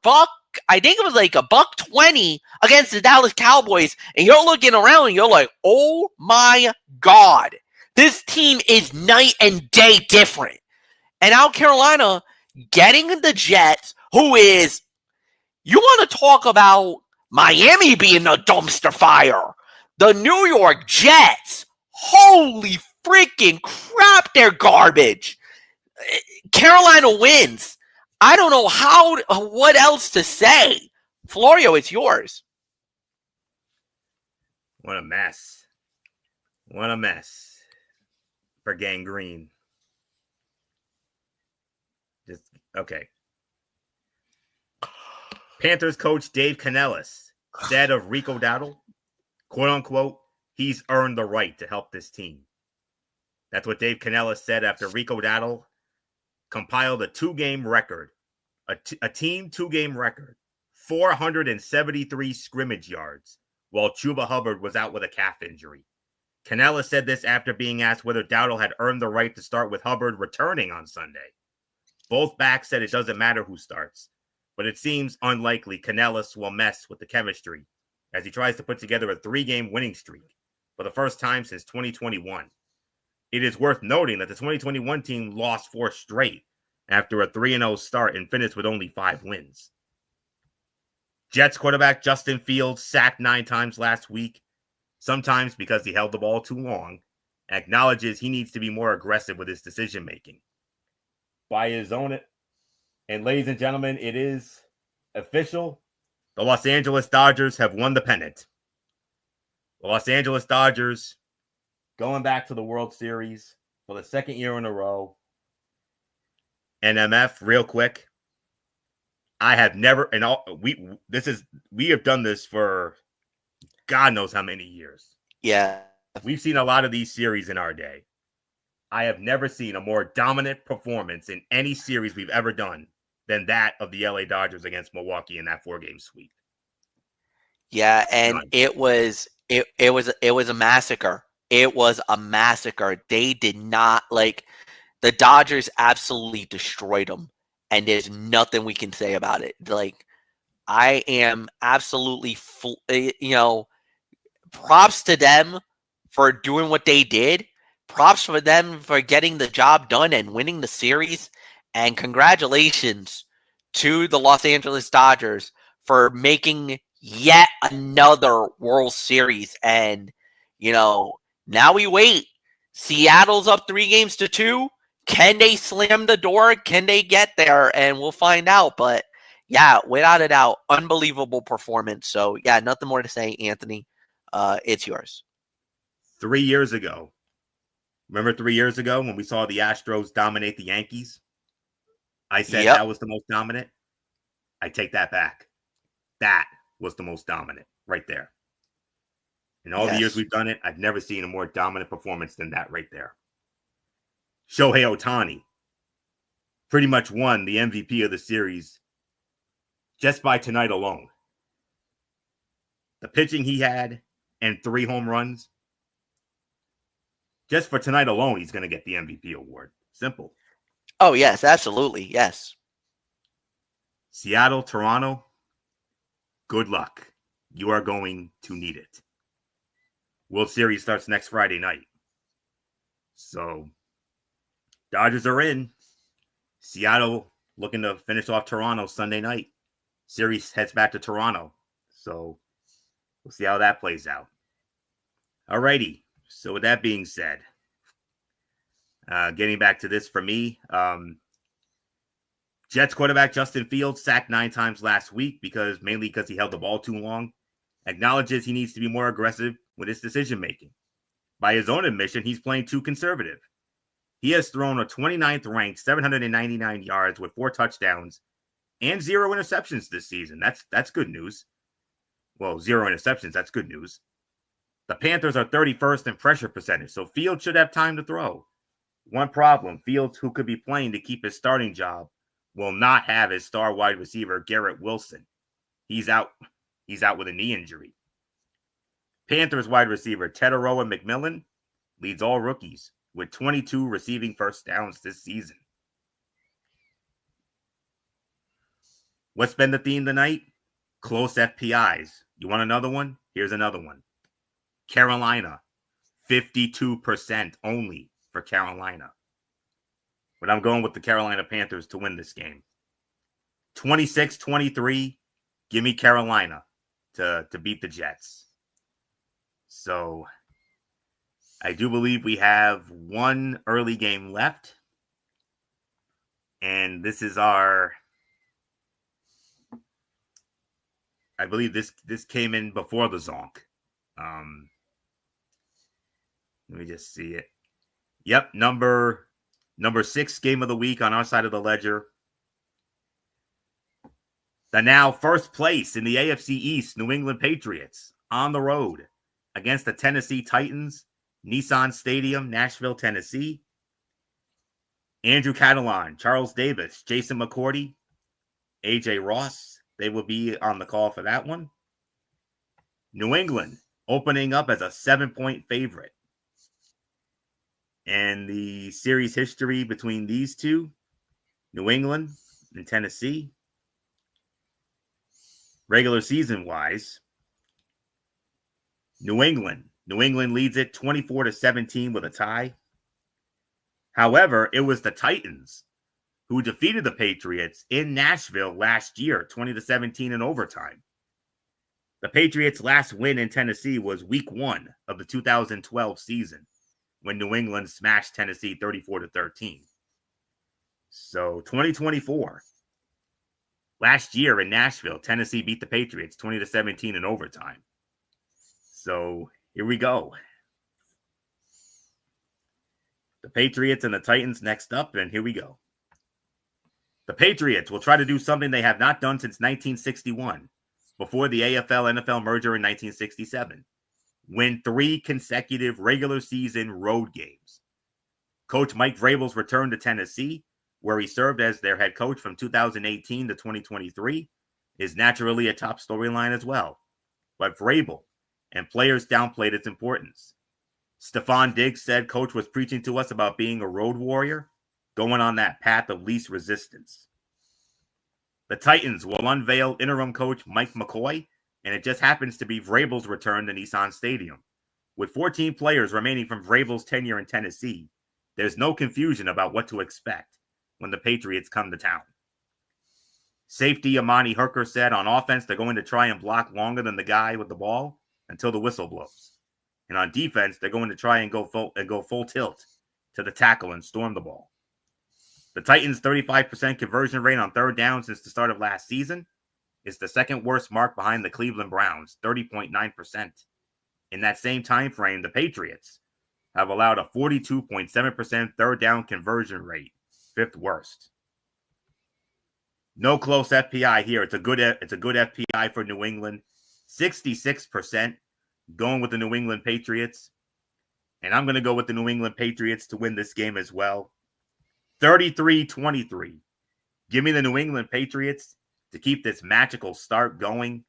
Speaker 2: buck, I think it was like a $120 against the Dallas Cowboys, and you're looking around and you're like, oh my God, this team is night and day different. And now Carolina getting the Jets, who is, you want to talk about Miami being a dumpster fire. The New York Jets, holy freaking crap, they're garbage. Carolina wins. I don't know what else to say. Florio, it's yours.
Speaker 1: What a mess. What a mess for Gangrene. Just, okay. Panthers coach Dave Canellis said of Rico Dowdle, quote unquote, he's earned the right to help this team. That's what Dave Canellis said after Rico Dowdle compiled a 2-game record, a team 2-game record, 473 scrimmage yards, while Chuba Hubbard was out with a calf injury. Canellis said this after being asked whether Dowdle had earned the right to start with Hubbard returning on Sunday. Both backs said it doesn't matter who starts, but it seems unlikely Canellis will mess with the chemistry as he tries to put together a 3-game winning streak for the first time since 2021. It is worth noting that the 2021 team lost 4 straight after a 3-0 start and finished with only 5 wins. Jets quarterback Justin Fields sacked 9 times last week, sometimes because he held the ball too long, acknowledges he needs to be more aggressive with his decision-making. By his own, and ladies and gentlemen, it is official. The Los Angeles Dodgers have won the pennant. The Los Angeles Dodgers going back to the World Series for the 2nd year in a row. NMF, real quick. I have never, and we have done this for God knows how many years.
Speaker 2: Yeah.
Speaker 1: We've seen a lot of these series in our day. I have never seen a more dominant performance in any series we've ever done than that of the LA Dodgers against Milwaukee in that 4-game sweep.
Speaker 2: Yeah, and it was a massacre. It was a massacre. They did not the Dodgers absolutely destroyed them, and there's nothing we can say about it. I am absolutely props to them for doing what they did. Props for them for getting the job done and winning the series. And congratulations to the Los Angeles Dodgers for making yet another World Series. And, now we wait. Seattle's up 3-2. Can they slam the door? Can they get there? And we'll find out. But, yeah, without a doubt, unbelievable performance. So, yeah, nothing more to say, Anthony. It's yours.
Speaker 1: 3 years ago. Remember 3 years ago when we saw the Astros dominate the Yankees? I said that was the most dominant. I take that back. That was the most dominant right there. In all the years we've done it, I've never seen a more dominant performance than that right there. Shohei Ohtani pretty much won the MVP of the series just by tonight alone. The pitching he had and 3 home runs. Just for tonight alone, he's going to get the MVP award. Simple.
Speaker 2: Oh, yes, absolutely. Yes.
Speaker 1: Seattle, Toronto, good luck. You are going to need it. World Series starts next Friday night. So, Dodgers are in. Seattle looking to finish off Toronto Sunday night. Series heads back to Toronto. So, we'll see how that plays out. Alrighty. So, with that being said, getting back to this for me, Jets quarterback Justin Fields sacked 9 times last week mainly because he held the ball too long. Acknowledges he needs to be more aggressive with his decision making. By his own admission, he's playing too conservative. He has thrown a 29th ranked 799 yards with 4 touchdowns and 0 interceptions this season. That's good news. Well, 0 interceptions, that's good news. The Panthers are 31st in pressure percentage, so Fields should have time to throw. One problem, Fields, who could be playing to keep his starting job, will not have his star wide receiver, Garrett Wilson. He's out with a knee injury. Panthers wide receiver Teteroa McMillan leads all rookies with 22 receiving first downs this season. What's been the theme tonight? Close FPIs. You want another one? Here's another one. Carolina, 52% only for Carolina. But I'm going with the Carolina Panthers to win this game. 26-23, give me Carolina to beat the Jets. So I do believe we have one early game left. And this is I believe this came in before the Zonk. Let me just see it. Yep, number 6 game of the week on our side of the ledger. The now first place in the AFC East, New England Patriots, on the road against the Tennessee Titans, Nissan Stadium, Nashville, Tennessee. Andrew Catalan, Charles Davis, Jason McCourty, AJ Ross, they will be on the call for that one. New England opening up as a 7-point favorite. And the series history between these two, New England and Tennessee, regular season wise, New England leads it 24-17 with a tie. However, it was the Titans who defeated the Patriots in Nashville last year, 20-17 in overtime. The Patriots' last win in Tennessee was week 1 of the 2012 season, when New England smashed Tennessee 34-13. So 2024, last year in Nashville, Tennessee beat the Patriots 20-17 in overtime. So here we go. The Patriots and the Titans next up, and here we go. The Patriots will try to do something they have not done since 1961, before the AFL-NFL merger in 1967. Win 3 consecutive regular season road games. Coach Mike Vrabel's return to Tennessee, where he served as their head coach from 2018 to 2023, is naturally a top storyline as well. But Vrabel and players downplayed its importance. Stephon Diggs said coach was preaching to us about being a road warrior, going on that path of least resistance. The Titans will unveil interim coach Mike McCoy, and it just happens to be Vrabel's return to Nissan Stadium. With 14 players remaining from Vrabel's tenure in Tennessee, there's no confusion about what to expect when the Patriots come to town. Safety Amani Hooker said on offense they're going to try and block longer than the guy with the ball until the whistle blows. And on defense, they're going to try and go full tilt to the tackle and storm the ball. The Titans' 35% conversion rate on third down since the start of last season is the second worst mark behind the Cleveland Browns, 30.9%. In that same time frame, the Patriots have allowed a 42.7% third down conversion rate, 5th worst. No close FPI here. It's a good FPI for New England. 66% going with the New England Patriots. And I'm going to go with the New England Patriots to win this game as well. 33-23. Give me the New England Patriots to keep this magical start going.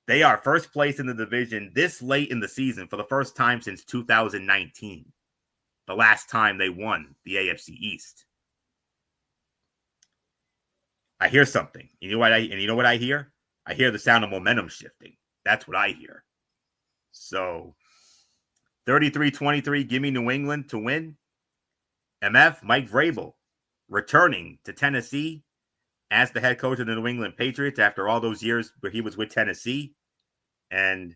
Speaker 1: They are first place in the division this late in the season for the first time since 2019. The last time they won the AFC East. I hear something. You know what I hear? I hear the sound of momentum shifting. That's what I hear. So 33-23, give me New England to win. MF, Mike Vrabel, returning to Tennessee as the head coach of the New England Patriots after all those years where he was with Tennessee. And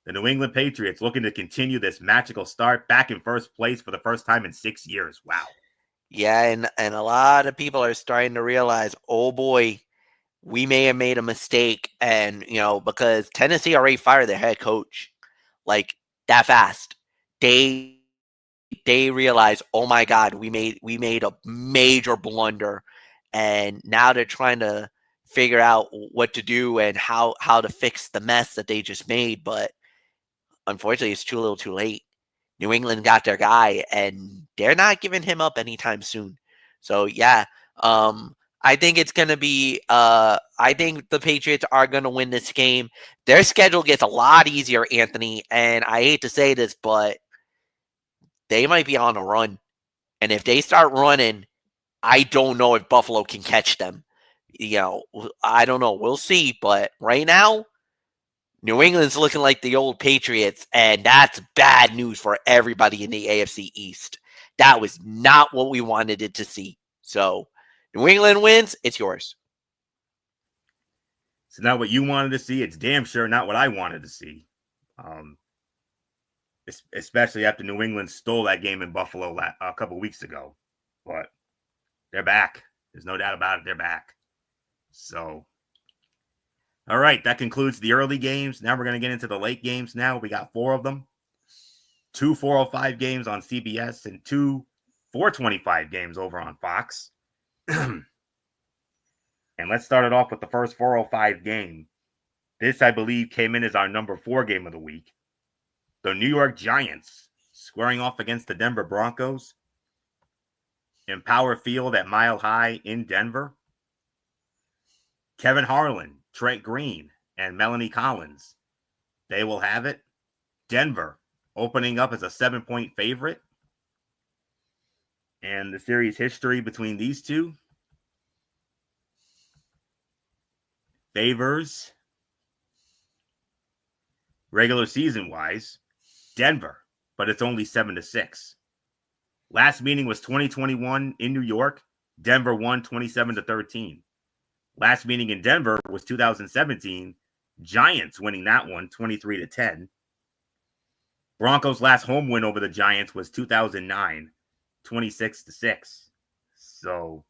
Speaker 1: the New England Patriots looking to continue this magical start back in first place for the first time in 6 years. Wow.
Speaker 2: Yeah, and a lot of people are starting to realize, oh boy, we may have made a mistake, and because Tennessee already fired their head coach like that fast. They realize, oh my God, we made a major blunder, and now they're trying to figure out what to do and how to fix the mess that they just made. But unfortunately, it's too little, too late. New England got their guy, and they're not giving him up anytime soon. So yeah, I think it's gonna be. I think the Patriots are gonna win this game. Their schedule gets a lot easier, Anthony, and I hate to say this, but they might be on a run. And if they start running, I don't know if Buffalo can catch them. I don't know. We'll see. But right now, New England's looking like the old Patriots, and that's bad news for everybody in the AFC East. That was not what we wanted it to see. So, New England wins, it's yours.
Speaker 1: It's not what you wanted to see. It's damn sure not what I wanted to see. Especially after New England stole that game in Buffalo a couple weeks ago. But they're back. There's no doubt about it. They're back. So, all right, that concludes the early games. Now we're going to get into the late games now. We got 4 of them. 2 4:05 games on CBS and 2 4:25 games over on Fox. And let's start it off with the first 4:05 game. This, I believe, came in as our number 4 game of the week. The New York Giants squaring off against the Denver Broncos in Power Field at Mile High in Denver. Kevin Harlan, Trent Green, and Melanie Collins. They will have it. Denver opening up as a 7-point favorite. And the series history between these two favors, regular season wise, Denver, but it's only 7-6. Last meeting was 2021 in New York. Denver won 27-13. Last meeting in Denver was 2017. Giants winning that one 23-10. Broncos' last home win over the Giants was 2009, 26-6. So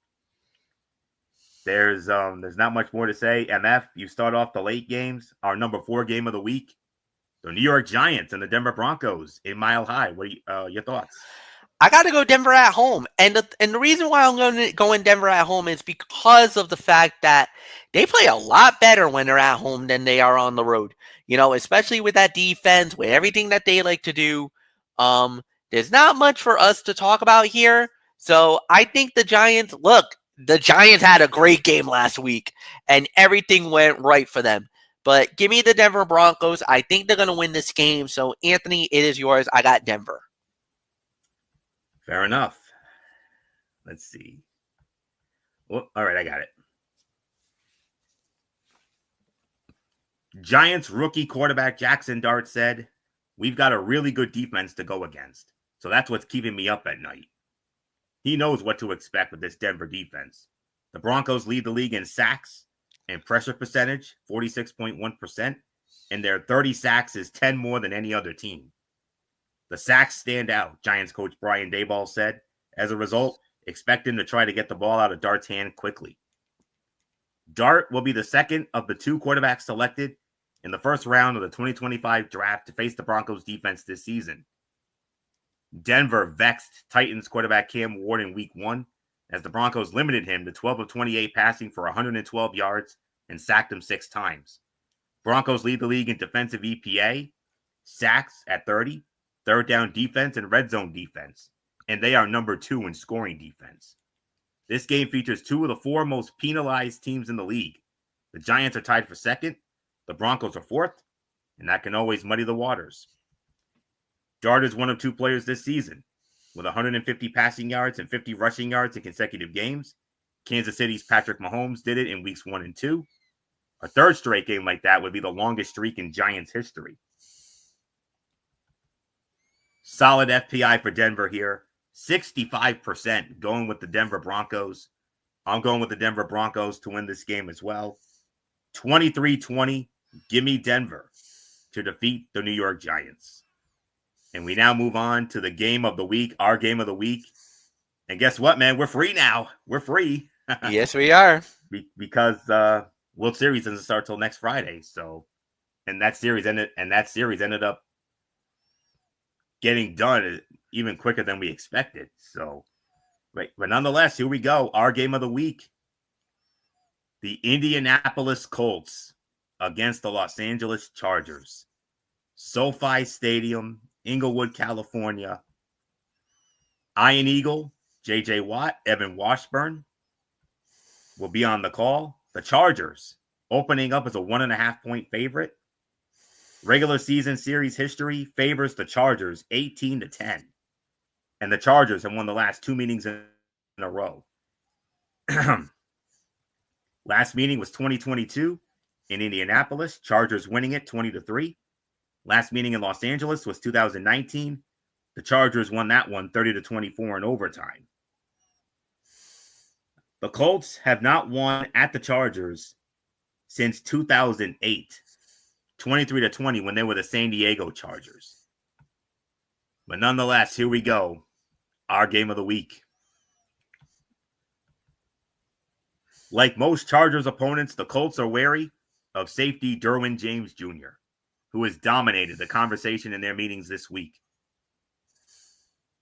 Speaker 1: there's not much more to say. MF, you start off the late games. Our number 4 game of the week, the New York Giants and the Denver Broncos in Mile High. What are your thoughts?
Speaker 2: I got to go Denver at home. And the reason why I'm going to go in Denver at home is because of the fact that they play a lot better when they're at home than they are on the road. Especially with that defense, with everything that they like to do. There's not much for us to talk about here. So I think the Giants had a great game last week, and everything went right for them. But give me the Denver Broncos. I think they're going to win this game. So, Anthony, it is yours. I got Denver.
Speaker 1: Fair enough. Let's see. Well, all right, I got it. Giants rookie quarterback Jackson Dart said, "We've got a really good defense to go against. So that's what's keeping me up at night." He knows what to expect with this Denver defense. The Broncos lead the league in sacks and pressure percentage, 46.1%, and their 30 sacks is 10 more than any other team. The sacks stand out, Giants coach Brian Daboll said. As a result, expect him to try to get the ball out of Dart's hand quickly. Dart will be the second of the 2 quarterbacks selected in the first round of the 2025 draft to face the Broncos defense this season. Denver vexed Titans quarterback Cam Ward in week 1 as the Broncos limited him to 12 of 28 passing for 112 yards and sacked him 6 times. Broncos lead the league in defensive EPA, sacks at 30, third down defense, and red zone defense, and they are number 2 in scoring defense. This game features 2 of the 4 most penalized teams in the league. The Giants are tied for second, the Broncos are 4th, and that can always muddy the waters. Dart is one of 2 players this season with 150 passing yards and 50 rushing yards in consecutive games. Kansas City's Patrick Mahomes did it in weeks 1 and 2. A third straight game like that would be the longest streak in Giants history. Solid FPI for Denver here. 65% going with the Denver Broncos. I'm going with the Denver Broncos to win this game as well. 23-20. Give me Denver to defeat the New York Giants. And we now move on to the game of the week, our game of the week. And guess what, man? We're free now. We're free
Speaker 2: Yes, we are.
Speaker 1: because World Series doesn't start till next Friday. So, and that series ended up getting done even quicker than we expected. So, right, but nonetheless, here we go. Our game of the week: the Indianapolis Colts against the Los Angeles Chargers. SoFi Stadium, Inglewood, California. Iron Eagle, J.J. Watt, Evan Washburn will be on the call. The Chargers opening up as a 1.5-point favorite. Regular season series history favors the Chargers 18-10. And the Chargers have won the last 2 meetings in a row. Last meeting was 2022 in Indianapolis. Chargers winning it 20-3. Last meeting in Los Angeles was 2019. The Chargers won that one 30-24 in overtime. The Colts have not won at the Chargers since 2008, 23-20, when they were the San Diego Chargers. But nonetheless, here we go. Our game of the week. Like most Chargers opponents, the Colts are wary of safety Derwin James Jr., who has dominated the conversation in their meetings this week.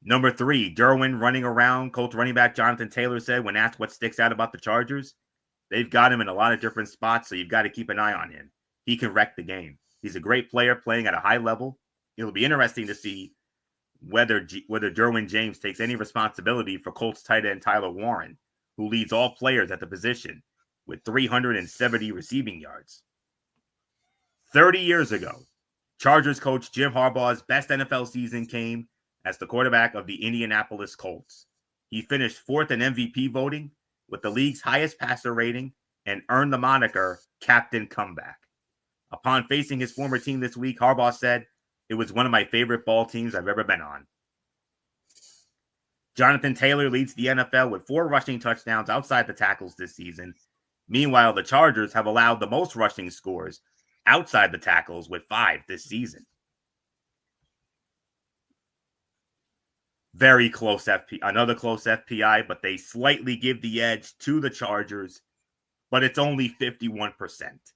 Speaker 1: Number 3, Derwin running around. Colts running back Jonathan Taylor said when asked what sticks out about the Chargers, they've got him in a lot of different spots, so you've got to keep an eye on him. He can wreck the game. He's a great player playing at a high level. It'll be interesting to see whether Derwin James takes any responsibility for Colts tight end Tyler Warren, who leads all players at the position with 370 receiving yards. 30 years ago, Chargers coach Jim Harbaugh's best NFL season came as the quarterback of the Indianapolis Colts. He finished 4th in MVP voting with the league's highest passer rating and earned the moniker Captain Comeback. Upon facing his former team this week, Harbaugh said, "It was one of my favorite ball teams I've ever been on." Jonathan Taylor leads the NFL with 4 rushing touchdowns outside the tackles this season. Meanwhile, the Chargers have allowed the most rushing scores outside the tackles with 5 this season. Very close another close FPI, but they slightly give the edge to the Chargers, but it's only 51%.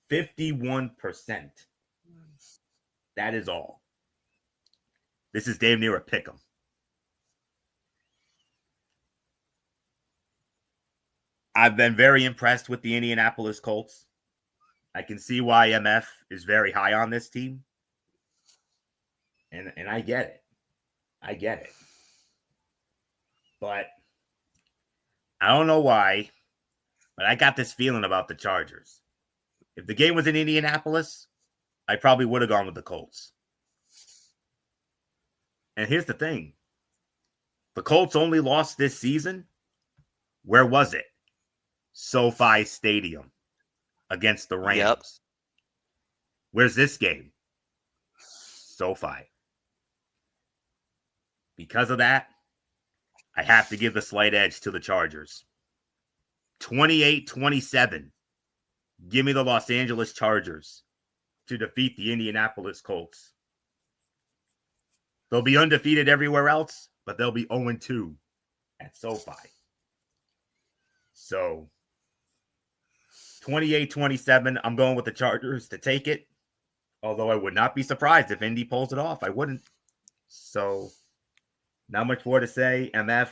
Speaker 1: 51%. That is all. This is damn near a pick 'em. I've been very impressed with the Indianapolis Colts. I can see why MF is very high on this team. And I get it. I get it. But I don't know why, but I got this feeling about the Chargers. If the game was in Indianapolis, I probably would have gone with the Colts. And here's the thing. The Colts only lost this season. Where was it? SoFi Stadium against the Rams.
Speaker 2: Yep.
Speaker 1: Where's this game? SoFi. Because of that, I have to give the slight edge to the Chargers. 28-27. Give me the Los Angeles Chargers to defeat the Indianapolis Colts. They'll be undefeated everywhere else, but they'll be 0-2 at SoFi. So, 28-27, I'm going with the Chargers to take it. Although I would not be surprised if Indy pulls it off. I wouldn't. So, not much more to say. MF,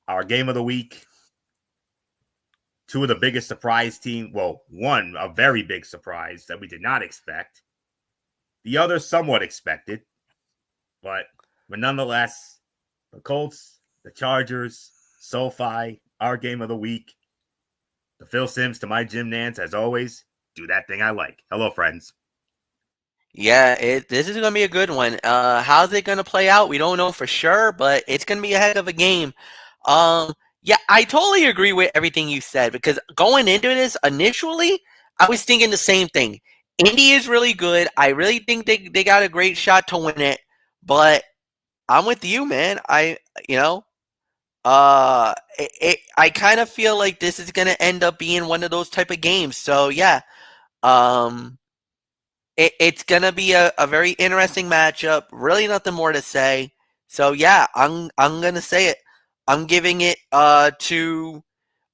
Speaker 1: our game of the week. 2 of the biggest surprise team. Well, one, a very big surprise that we did not expect. The other, somewhat expected. But nonetheless, the Colts, the Chargers, SoFi, our game of the week. The Phil Sims to my Jim Nance, as always, do that thing I like. Hello, friends.
Speaker 2: Yeah, this is going to be a good one. How's it going to play out? We don't know for sure, but it's going to be a heck of a game. Yeah, I totally agree with everything you said because going into this initially, I was thinking the same thing. Indy is really good. I really think they got a great shot to win it, but I'm with you, man. I kind of feel like this is going to end up being one of those type of games. So, yeah. It's going to be a very interesting matchup. Really nothing more to say. So yeah, I'm gonna say it. I'm giving it to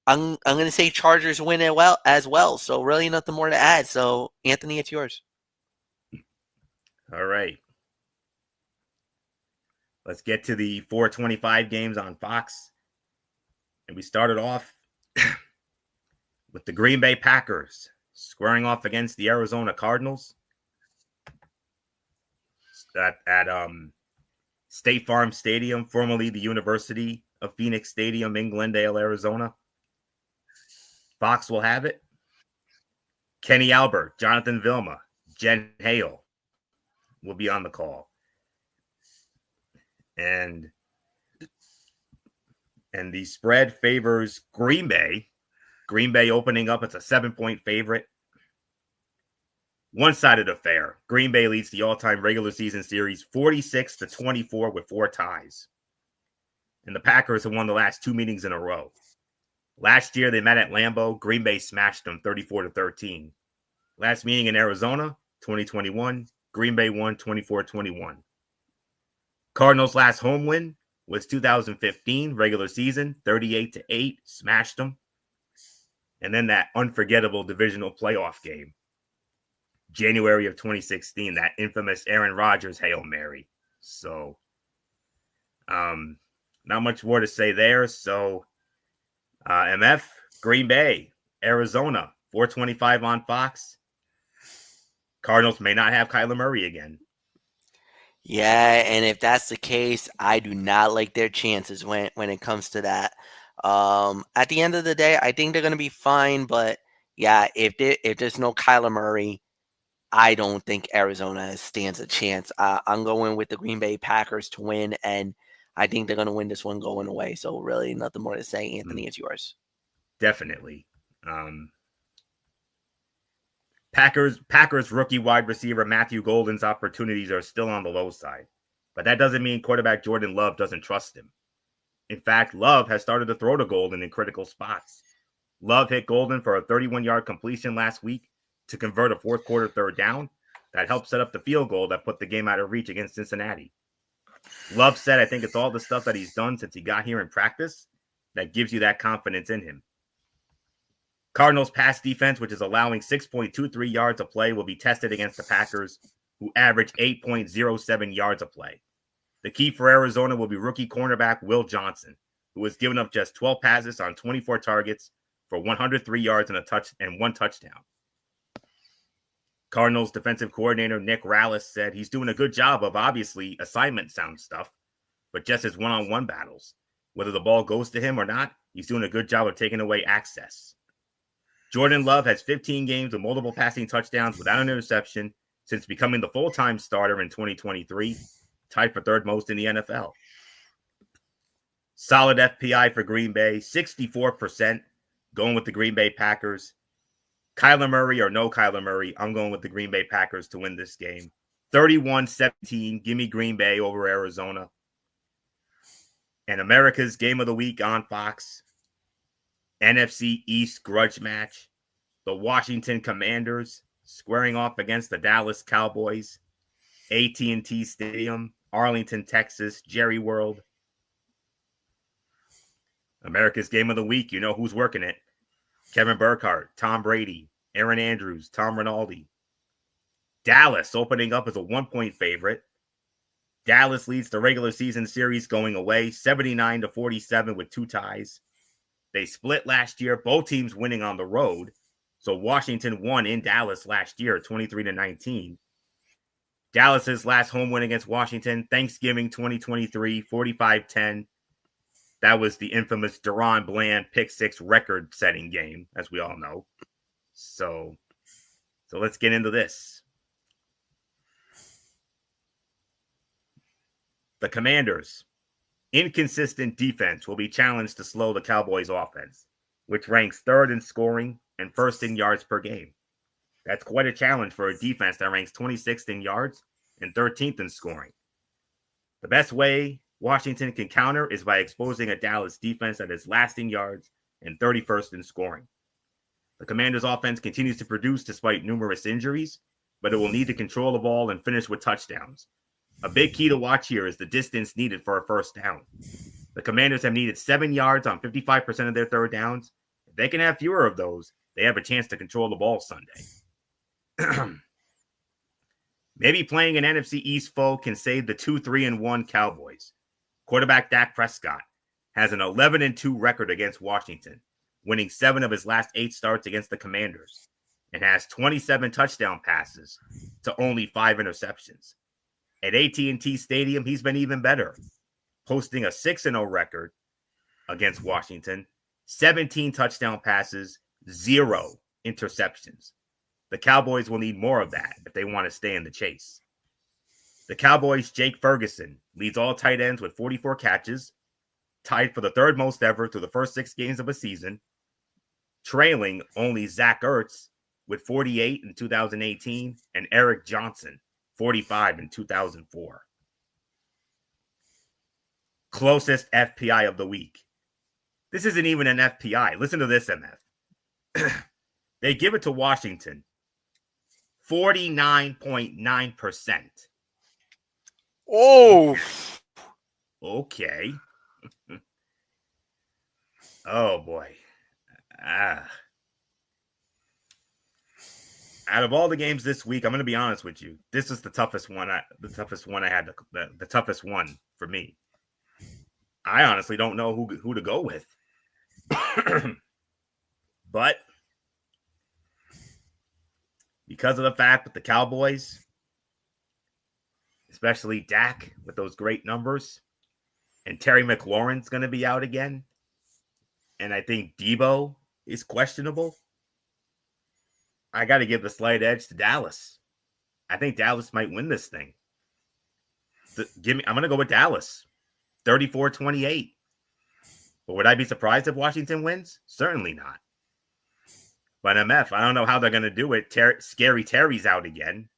Speaker 2: I'm gonna say Chargers win it as well. So really nothing more to add. So Anthony, it's yours.
Speaker 1: All right. Let's get to the 425 games on Fox. And we started off with the Green Bay Packers squaring off against the Arizona Cardinals at State Farm Stadium, formerly the University of Phoenix Stadium in Glendale, Arizona. Fox will have it. Kenny Albert, Jonathan Vilma, Jen Hale will be on the call. And the spread favors Green Bay. Green Bay opening up, it's a 7-point favorite. One-sided affair. Green Bay leads the all-time regular season series 46-24 with 4 ties. And the Packers have won the last 2 meetings in a row. Last year, they met at Lambeau. Green Bay smashed them 34-13. Last meeting in Arizona, 2021, Green Bay won 24-21. Cardinals' last home win was 2015, regular season, 38-8, smashed them. And then that unforgettable divisional playoff game, January of 2016, that infamous Aaron Rodgers Hail Mary. So, not much more to say there. So, MF, Green Bay, Arizona, 425 on Fox. Cardinals may not have Kyler Murray again.
Speaker 2: Yeah, and if that's the case, I do not like their chances when it comes to that. At the end of the day, I think they're gonna be fine, but yeah, if there's no Kyler Murray, I don't think Arizona stands a chance. I'm going with the Green Bay Packers to win, and I think they're gonna win this one going away. So really, nothing more to say. Anthony, it's yours.
Speaker 1: Definitely. Packers rookie wide receiver Matthew Golden's opportunities are still on the low side, but that doesn't mean quarterback Jordan Love doesn't trust him. In fact, Love has started to throw to Golden in critical spots. Love hit Golden for a 31-yard completion last week to convert a fourth quarter third down that helped set up the field goal that put the game out of reach against Cincinnati. Love said, I think it's all the stuff that he's done since he got here in practice that gives you that confidence in him. Cardinals pass defense, which is allowing 6.23 yards a play, will be tested against the Packers, who average 8.07 yards a play. The key for Arizona will be rookie cornerback Will Johnson, who has given up just 12 passes on 24 targets for 103 yards and 1 touchdown. Cardinals defensive coordinator Nick Rallis said he's doing a good job of obviously assignment sound stuff, but just his one-on-one battles. Whether the ball goes to him or not, he's doing a good job of taking away access. Jordan Love has 15 games with multiple passing touchdowns without an interception since becoming the full-time starter in 2023, tied for third most in the NFL. Solid FPI for Green Bay, 64%, going with the Green Bay Packers. Kyler Murray or no Kyler Murray, I'm going with the Green Bay Packers to win this game. 31-17, give me Green Bay over Arizona. And America's Game of the Week on Fox. NFC East grudge match. The Washington Commanders squaring off against the Dallas Cowboys. AT&T Stadium, Arlington, Texas, Jerry World. America's Game of the Week, you know who's working it. Kevin Burkhardt, Tom Brady, Aaron Andrews, Tom Rinaldi. Dallas opening up as a 1-point favorite. Dallas leads the regular season series going away 79-47 with 2 ties. They split last year, both teams winning on the road. So Washington won in Dallas last year, 23-19. Dallas's last home win against Washington, Thanksgiving 2023, 45-10. That was the infamous Deron Bland pick-6 record-setting game, as we all know. So let's get into this. The Commanders. Inconsistent defense will be challenged to slow the Cowboys' offense, which ranks 3rd in scoring and 1st in yards per game. That's quite a challenge for a defense that ranks 26th in yards and 13th in scoring. The best way Washington can counter is by exposing a Dallas defense that is last in yards and 31st in scoring. The Commanders' offense continues to produce despite numerous injuries, but it will need to control the ball and finish with touchdowns. A big key to watch here is the distance needed for a first down. The Commanders have needed 7 yards on 55% of their third downs. If they can have fewer of those, they have a chance to control the ball Sunday. Maybe playing an NFC East foe can save the 2-3-1 Cowboys. Quarterback Dak Prescott has an 11-2 record against Washington, winning 7 of his last 8 starts against the Commanders, and has 27 touchdown passes to only 5 interceptions. At AT&T Stadium, he's been even better, posting a 6-0 record against Washington, 17 touchdown passes, 0 interceptions. The Cowboys will need more of that if they want to stay in the chase. The Cowboys' Jake Ferguson leads all tight ends with 44 catches, tied for the third most ever through the first 6 games of a season, trailing only Zach Ertz with 48 in 2018 and Eric Johnson, 45 in 2004. Closest FPI of the week. This isn't even an FPI. Listen to this, MF. They give it to Washington. 49.9%.
Speaker 2: Oh.
Speaker 1: Okay. Oh, boy. Out of all the games this week, I'm going to be honest with you. This is the toughest one. The toughest one for me. I honestly don't know who to go with. But because of the fact that the Cowboys, especially Dak with those great numbers, and Terry McLaurin's going to be out again, and I think Debo is questionable, I got to give the slight edge to Dallas. I think Dallas might win this thing. I'm going to go with Dallas, 34-28. But would I be surprised if Washington wins? Certainly not. But MF, I don't know how they're going to do it. Scary Terry's out again.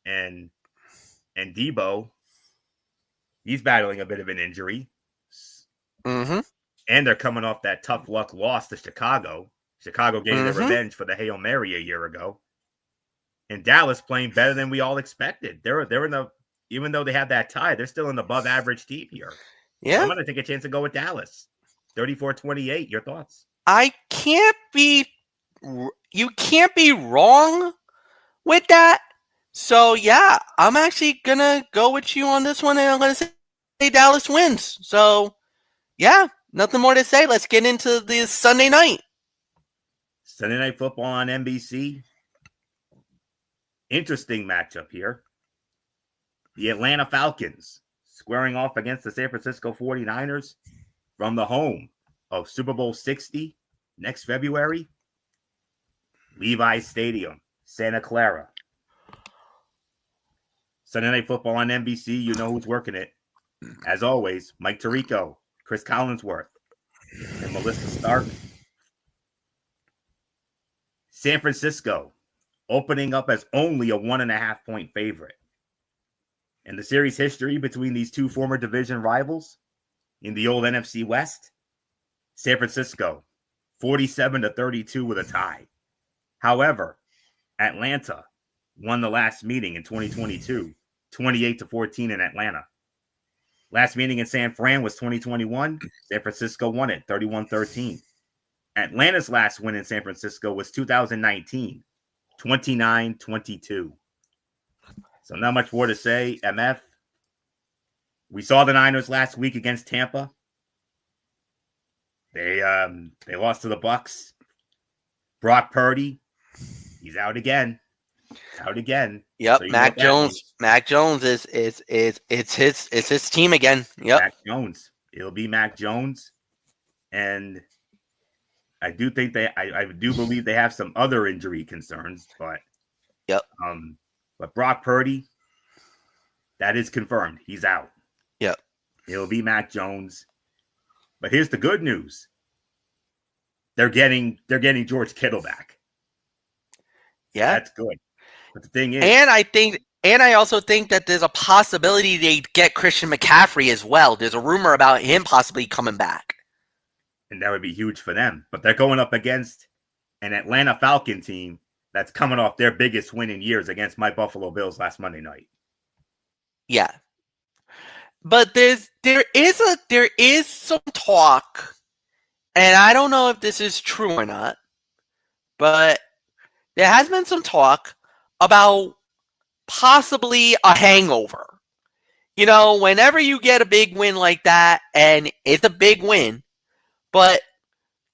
Speaker 1: And Debo, he's battling a bit of an injury.
Speaker 2: Mm-hmm.
Speaker 1: And they're coming off that tough luck loss to Chicago. Chicago getting their revenge for the Hail Mary a year ago. And Dallas playing better than we all expected. They're in the, even though they have that tie, they're still an above average team here.
Speaker 2: Yeah.
Speaker 1: I'm going to take a chance to go with Dallas. 34-28. Your thoughts?
Speaker 2: You can't be wrong with that. So, yeah, I'm actually going to go with you on this one, and I'm going to say Dallas wins. So, yeah, nothing more to say. Let's get into this Sunday night.
Speaker 1: Sunday Night Football on NBC. Interesting matchup here. The Atlanta Falcons squaring off against the San Francisco 49ers from the home of Super Bowl 60 next February. Levi's Stadium, Santa Clara. Sunday Night Football on NBC. You know who's working it. As always, Mike Tirico, Chris Collinsworth, and Melissa Stark. San Francisco opening up as only a 1.5-point favorite. In the series history between these two former division rivals in the old NFC West, San Francisco 47-32 with a tie. However, Atlanta won the last meeting in 2022, 28-14 in Atlanta. Last meeting in San Fran was 2021. San Francisco won it 31-13. Atlanta's last win in San Francisco was 2019, 29-22. So not much more to say. MF, we saw the Niners last week against Tampa. They lost to the Bucs. Brock Purdy, he's out again.
Speaker 2: Yep,
Speaker 1: So
Speaker 2: Mac Jones. Mac Jones is his team again. Yep.
Speaker 1: Mac Jones. It'll be Mac Jones, and I do think I do believe they have some other injury concerns, but
Speaker 2: yep.
Speaker 1: But Brock Purdy, that is confirmed. He's out.
Speaker 2: Yep.
Speaker 1: It'll be Mac Jones. But here's the good news. They're getting George Kittle back.
Speaker 2: Yeah.
Speaker 1: That's good. But the thing is,
Speaker 2: and I also think that there's a possibility they get Christian McCaffrey as well. There's a rumor about him possibly coming back.
Speaker 1: And that would be huge for them. But they're going up against an Atlanta Falcon team that's coming off their biggest win in years against my Buffalo Bills last Monday night.
Speaker 2: Yeah. But there is some talk, and I don't know if this is true or not, but there has been some talk about possibly a hangover. Whenever you get a big win like that, and it's a big win, but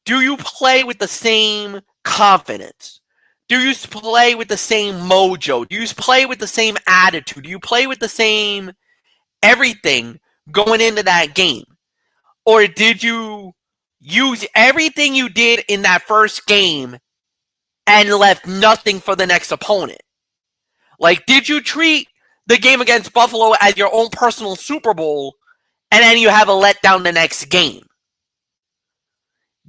Speaker 2: do you play with the same confidence? Do you play with the same mojo? Do you play with the same attitude? Do you play with the same everything going into that game? Or did you use everything you did in that first game and left nothing for the next opponent? Like, did you treat the game against Buffalo as your own personal Super Bowl and then you have a letdown the next game?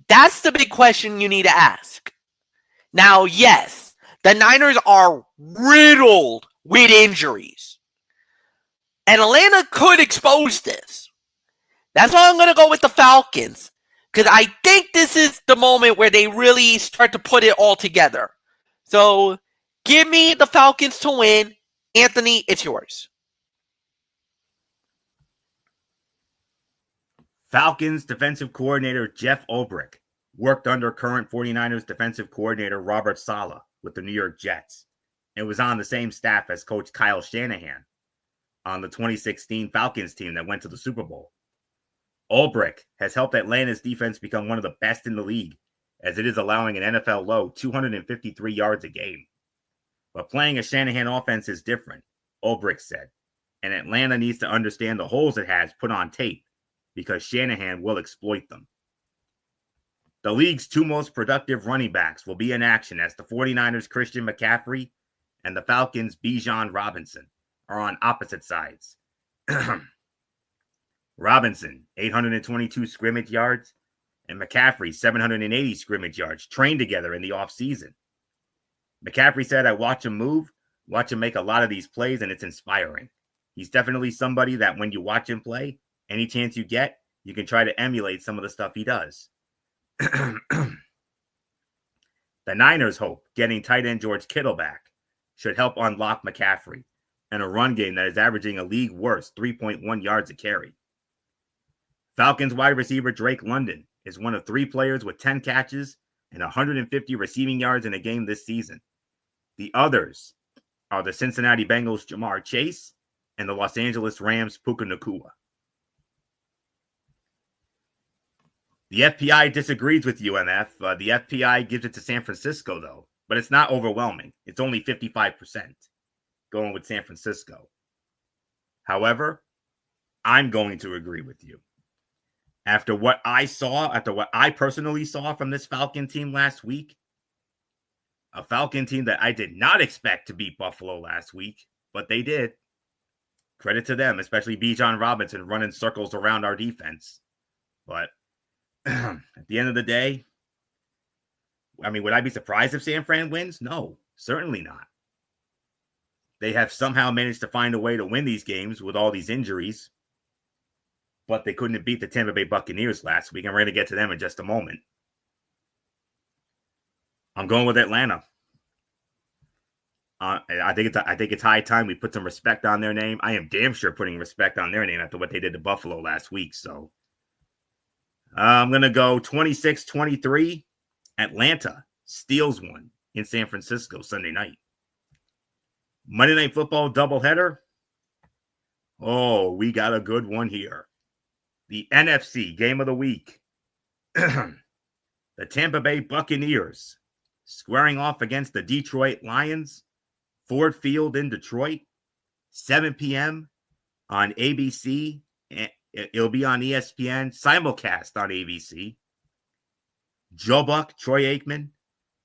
Speaker 2: That's the big question you need to ask. Now, yes, the Niners are riddled with injuries. And Atlanta could expose this. That's why I'm going to go with the Falcons. Because I think this is the moment where they really start to put it all together. So, give me the Falcons to win. Anthony, it's yours.
Speaker 1: Falcons defensive coordinator Jeff Ulbrich worked under current 49ers defensive coordinator Robert Saleh with the New York Jets and was on the same staff as coach Kyle Shanahan on the 2016 Falcons team that went to the Super Bowl. Ulbrich has helped Atlanta's defense become one of the best in the league, as it is allowing an NFL low 253 yards a game. But playing a Shanahan offense is different, Ulbrich said, and Atlanta needs to understand the holes it has put on tape because Shanahan will exploit them. The league's two most productive running backs will be in action as the 49ers' Christian McCaffrey and the Falcons' Bijan Robinson are on opposite sides. Robinson, 822 scrimmage yards, and McCaffrey, 780 scrimmage yards, trained together in the offseason. McCaffrey said, I watch him move, watch him make a lot of these plays, and it's inspiring. He's definitely somebody that when you watch him play, any chance you get, you can try to emulate some of the stuff he does. The Niners hope getting tight end George Kittle back should help unlock McCaffrey and a run game that is averaging a league worst 3.1 yards a carry. Falcons wide receiver Drake London is one of 3 players with 10 catches and 150 receiving yards in a game this season. The others are the Cincinnati Bengals' Jamar Chase and the Los Angeles Rams' Puka Nacua. The FPI disagrees with UMF. The FPI gives it to San Francisco, though, but it's not overwhelming. It's only 55% going with San Francisco. However, I'm going to agree with you. After what I personally saw from this Falcon team last week, a Falcon team that I did not expect to beat Buffalo last week, but they did. Credit to them, especially Bijan Robinson running circles around our defense. But at the end of the day, I mean, would I be surprised if San Fran wins? No, certainly not. They have somehow managed to find a way to win these games with all these injuries, but they couldn't beat the Tampa Bay Buccaneers last week, and we're going to get to them in just a moment. I'm going with Atlanta. I think it's high time we put some respect on their name. I am damn sure putting respect on their name after what they did to Buffalo last week. So I'm going to go 26-23. Atlanta steals one in San Francisco Sunday night. Monday Night Football doubleheader. Oh, we got a good one here. The NFC Game of the Week. The Tampa Bay Buccaneers squaring off against the Detroit Lions. Ford Field in Detroit. 7 p.m. on ABC. It'll be on ESPN. Simulcast on ABC. Joe Buck, Troy Aikman,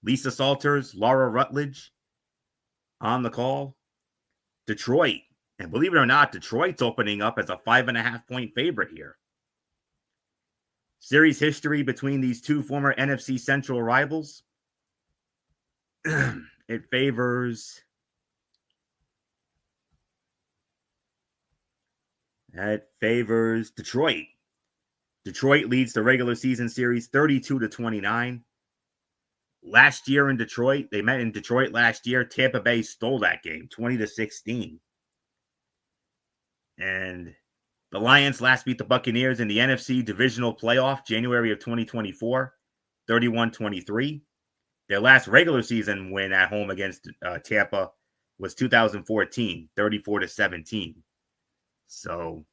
Speaker 1: Lisa Salters, Laura Rutledge on the call. Detroit. And believe it or not, Detroit's opening up as a 5.5-point favorite here. Series history between these two former NFC Central rivals. It favors Detroit. Detroit leads the regular season series 32-29. Last year in Detroit, they met in Detroit last year. Tampa Bay stole that game 20-16. And The Lions last beat the Buccaneers in the NFC Divisional Playoff January of 2024, 31-23. Their last regular season win at home against Tampa was 2014, 34-17. So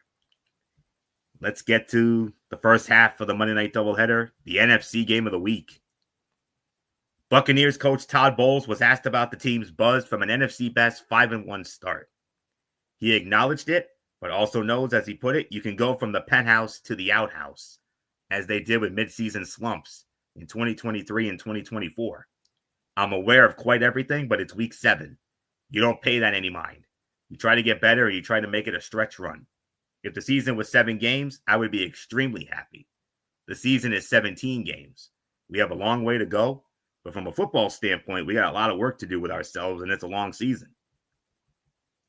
Speaker 1: let's get to the first half of the Monday Night Doubleheader, the NFC Game of the Week. Buccaneers coach Todd Bowles was asked about the team's buzz from an NFC best 5-1 start. He acknowledged it, but also knows, as he put it, you can go from the penthouse to the outhouse, as they did with midseason slumps in 2023 and 2024. I'm aware of quite everything, but it's week 7. You don't pay that any mind. You try to get better, or you try to make it a stretch run. If the season was 7 games, I would be extremely happy. The season is 17 games. We have a long way to go, but from a football standpoint, we got a lot of work to do with ourselves, and it's a long season.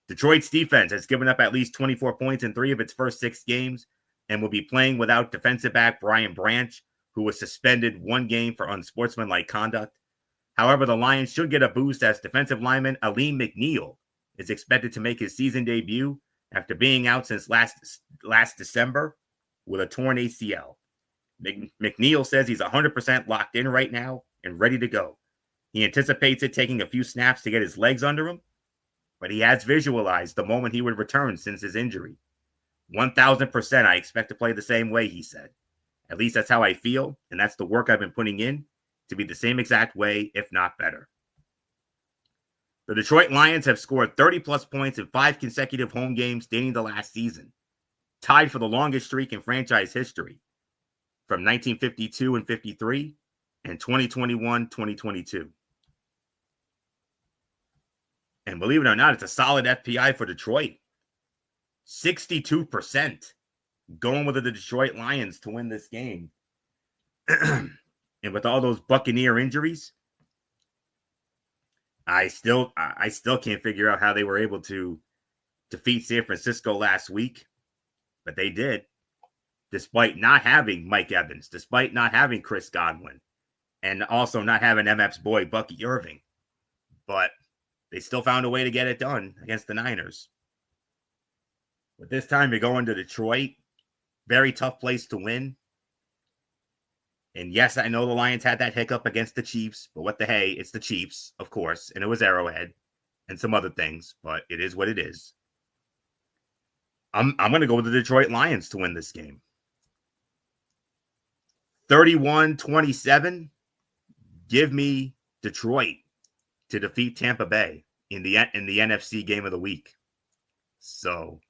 Speaker 1: Detroit's defense has given up at least 24 points in 3 of its first 6 games and will be playing without defensive back Brian Branch, who was suspended 1 game for unsportsmanlike conduct. However, the Lions should get a boost as defensive lineman Aleem McNeil is expected to make his season debut after being out since last December with a torn ACL. McNeil says he's 100% locked in right now and ready to go. He anticipates it taking a few snaps to get his legs under him, but he has visualized the moment he would return since his injury. 1,000% I expect to play the same way, he said. At least that's how I feel, and that's the work I've been putting in to be the same exact way, if not better. The Detroit Lions have scored 30-plus points in 5 consecutive home games dating to last season, tied for the longest streak in franchise history from 1952 and 53 and 2021-2022. And believe it or not, it's a solid FPI for Detroit. 62% going with the Detroit Lions to win this game. And with all those Buccaneer injuries, I still can't figure out how they were able to defeat San Francisco last week, but they did, despite not having Mike Evans, despite not having Chris Godwin, and also not having MF's boy Bucky Irving. But they still found a way to get it done against the Niners. But this time you're going to Detroit. Very tough place to win. And yes, I know the Lions had that hiccup against the Chiefs, but what the hey, it's the Chiefs, of course, and it was Arrowhead and some other things, but it is what it is. I'm going to go with the Detroit Lions to win this game. 31-27. Give me Detroit to defeat Tampa Bay in the NFC Game of the Week. So,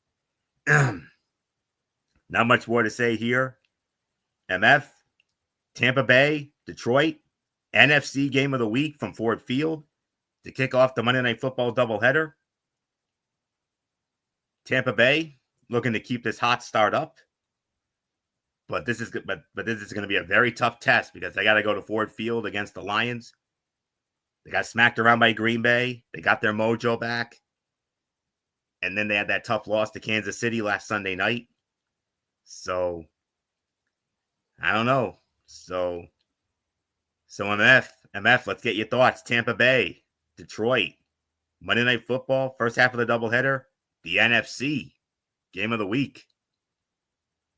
Speaker 1: not much more to say here. MF, Tampa Bay, Detroit, NFC Game of the Week from Ford Field to kick off the Monday Night Football doubleheader. Tampa Bay looking to keep this hot start up, but this is going to be a very tough test because they got to go to Ford Field against the Lions. They got smacked around by Green Bay. They got their mojo back, and then they had that tough loss to Kansas City last Sunday night. So I don't know. So MF, let's get your thoughts. Tampa Bay, Detroit, Monday Night Football, first half of the doubleheader, the NFC Game of the Week.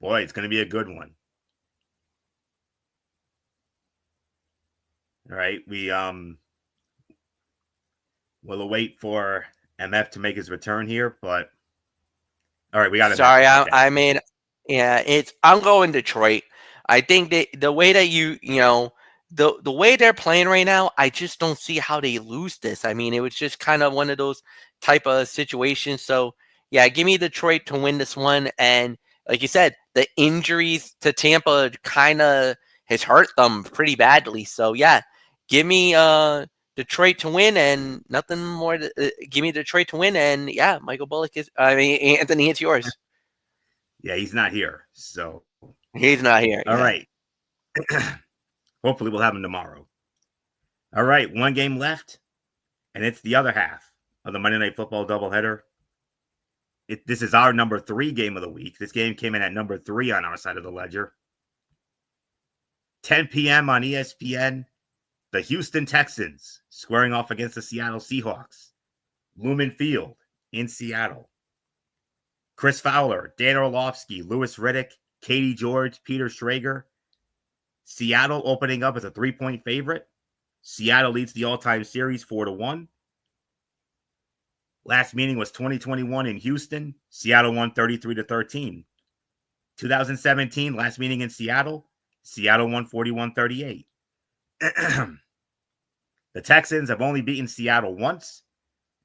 Speaker 1: Boy, it's going to be a good one. All right, we'll await for MF to make his return here, but all right, we got it.
Speaker 2: Sorry, I'm going Detroit. I think that the way that the way they're playing right now, I just don't see how they lose this. I mean, it was just kind of one of those type of situations. So yeah, give me Detroit to win this one. And like you said, the injuries to Tampa kind of has hurt them pretty badly. So yeah, give me Detroit to win and nothing more. Give me Detroit to win, and yeah, Anthony, it's yours.
Speaker 1: Yeah, he's not here, so
Speaker 2: he's not here.
Speaker 1: All right. Hopefully we'll have him tomorrow. All right, one game left, and it's the other half of the Monday Night Football doubleheader. This is our number 3 game of the week. This game came in at number 3 on our side of the ledger. 10 p.m. on ESPN, the Houston Texans squaring off against the Seattle Seahawks. Lumen Field in Seattle. Chris Fowler, Dan Orlovsky, Louis Riddick, Katie George, Peter Schrager. Seattle opening up as a 3-point favorite. Seattle leads the all-time series 4-1. Last meeting was 2021 in Houston. Seattle won 33-13. 2017, last meeting in Seattle. Seattle won 41-38. The Texans have only beaten Seattle once,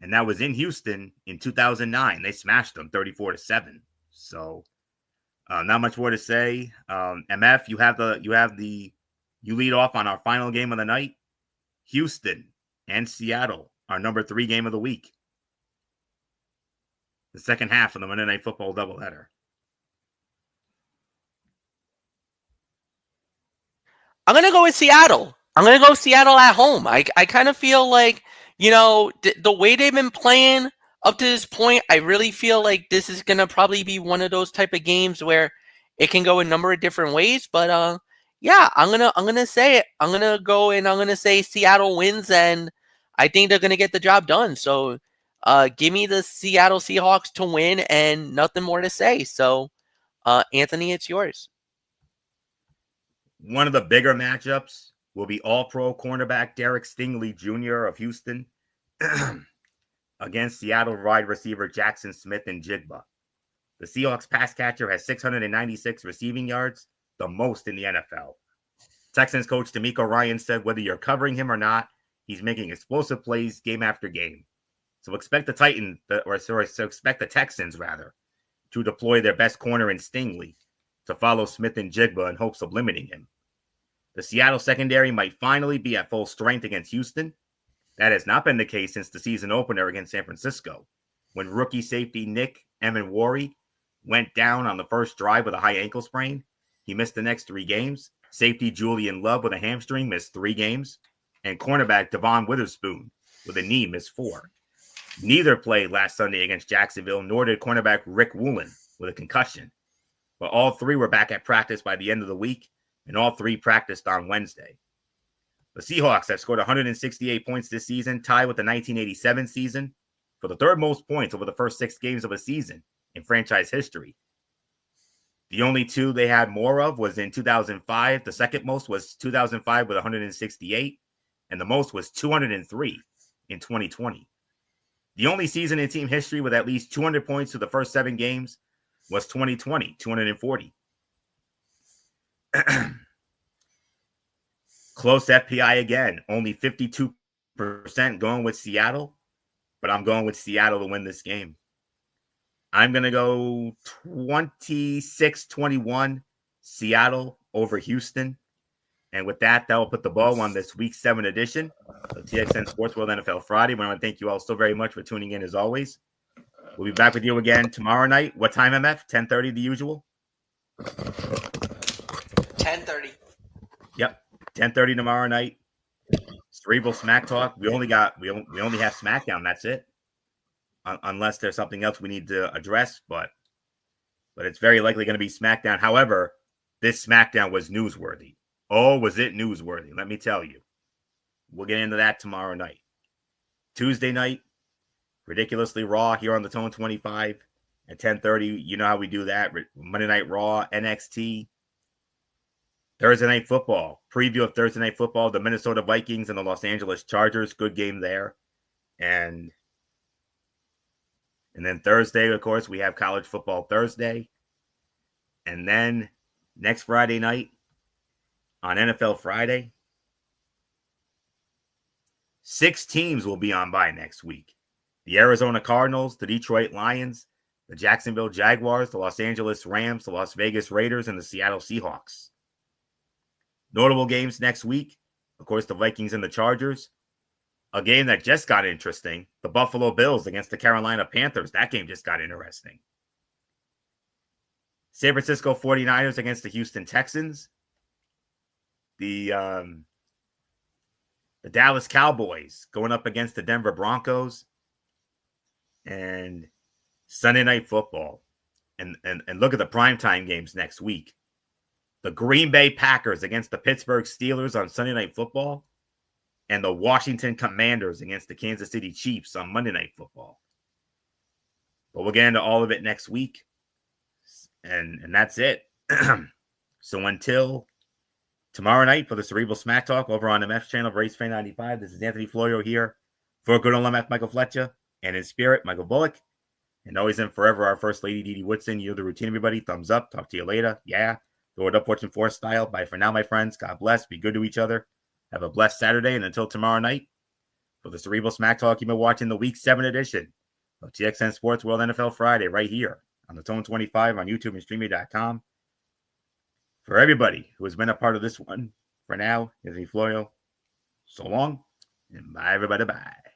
Speaker 1: and that was in Houston in 2009. They smashed them 34-7. So not much more to say. MF, you lead off on our final game of the night. Houston and Seattle, our number 3 game of the week. The second half of the Monday Night Football doubleheader.
Speaker 2: I'm going to go with Seattle. I'm going to go Seattle at home. I kind of feel like, the way they've been playing up to this point, I really feel like this is going to probably be one of those type of games where it can go a number of different ways. But yeah, I'm going to say it. I'm going to go and I'm going to say Seattle wins, and I think they're going to get the job done. So give me the Seattle Seahawks to win and nothing more to say. So Anthony, it's yours.
Speaker 1: One of the bigger matchups will be all-pro cornerback Derek Stingley Jr. of Houston against Seattle wide receiver Jackson Smith and Jigba. The Seahawks pass catcher has 696 receiving yards, the most in the NFL. Texans coach D'Amico Ryan said whether you're covering him or not, he's making explosive plays game after game. So expect the Texans to deploy their best corner in Stingley to follow Smith and Jigba in hopes of limiting him. The Seattle secondary might finally be at full strength against Houston. That has not been the case since the season opener against San Francisco, when rookie safety Nick Emenwari went down on the first drive with a high ankle sprain. He missed the next 3 games. Safety Julian Love with a hamstring missed 3 games. And cornerback Devon Witherspoon with a knee missed 4. Neither played last Sunday against Jacksonville, nor did cornerback Rick Woolen with a concussion. But all 3 were back at practice by the end of the week, and all 3 practiced on Wednesday. The Seahawks have scored 168 points this season, tied with the 1987 season for the 3rd most points over the first 6 games of a season in franchise history. The only 2 they had more of was in 2005. The second most was 2005 with 168, and the most was 203 in 2020. The only season in team history with at least 200 points through the first 7 games was 2020, 240. Close FPI again, only 52% going with Seattle, but I'm going with Seattle to win this game. I'm going to go 26-21 Seattle over Houston. And with that, that will put the bow on this Week 7 edition of TXN Sports World NFL Friday. I want to thank you all so very much for tuning in as always. We'll be back with you again tomorrow night. What time, MF? 10:30, the usual?
Speaker 2: 10:30.
Speaker 1: Yep, 10:30 tomorrow night. Cerebral Smack Talk. We only have SmackDown. That's it. Unless there's something else we need to address, but it's very likely going to be SmackDown. However, this SmackDown was newsworthy. Oh, was it newsworthy? Let me tell you. We'll get into that tomorrow night. Tuesday night, Ridiculously Raw here on the Tone 25 at 10:30. You know how we do that. Monday Night Raw, NXT. Thursday Night Football. Preview of Thursday Night Football, the Minnesota Vikings and the Los Angeles Chargers. Good game there. And then Thursday, of course, we have College Football Thursday. And then next Friday night on NFL Friday, 6 teams will be on bye next week. The Arizona Cardinals, the Detroit Lions, the Jacksonville Jaguars, the Los Angeles Rams, the Las Vegas Raiders, and the Seattle Seahawks. Notable games next week, of course, the Vikings and the Chargers. A game that just got interesting, the Buffalo Bills against the Carolina Panthers. That game just got interesting. San Francisco 49ers against the Houston Texans. The Dallas Cowboys going up against the Denver Broncos. And Sunday Night Football. And look at the primetime games next week. The Green Bay Packers against the Pittsburgh Steelers on Sunday Night Football. And the Washington Commanders against the Kansas City Chiefs on Monday Night Football. But we'll get into all of it next week. And that's it. So until tomorrow night for the Cerebral Smack Talk over on the MF channel of Race Fan 95, this is Anthony Florio here for good old MF Michael Fletcher, and in spirit, Michael Bullock. And always and forever, our First Lady, Dee Dee Woodson. You're the routine, everybody. Thumbs up. Talk to you later. Yeah. Throw it up, Fortune 4 style. Bye for now, my friends. God bless. Be good to each other. Have a blessed Saturday. And until tomorrow night, for the Cerebral Smack Talk, you've been watching the Week 7 edition of TXN Sports World NFL Friday right here on the Tone 25 on YouTube and Streamy.com. For everybody who has been a part of this one, for now, Anthony Florio, so long, and bye, everybody. Bye.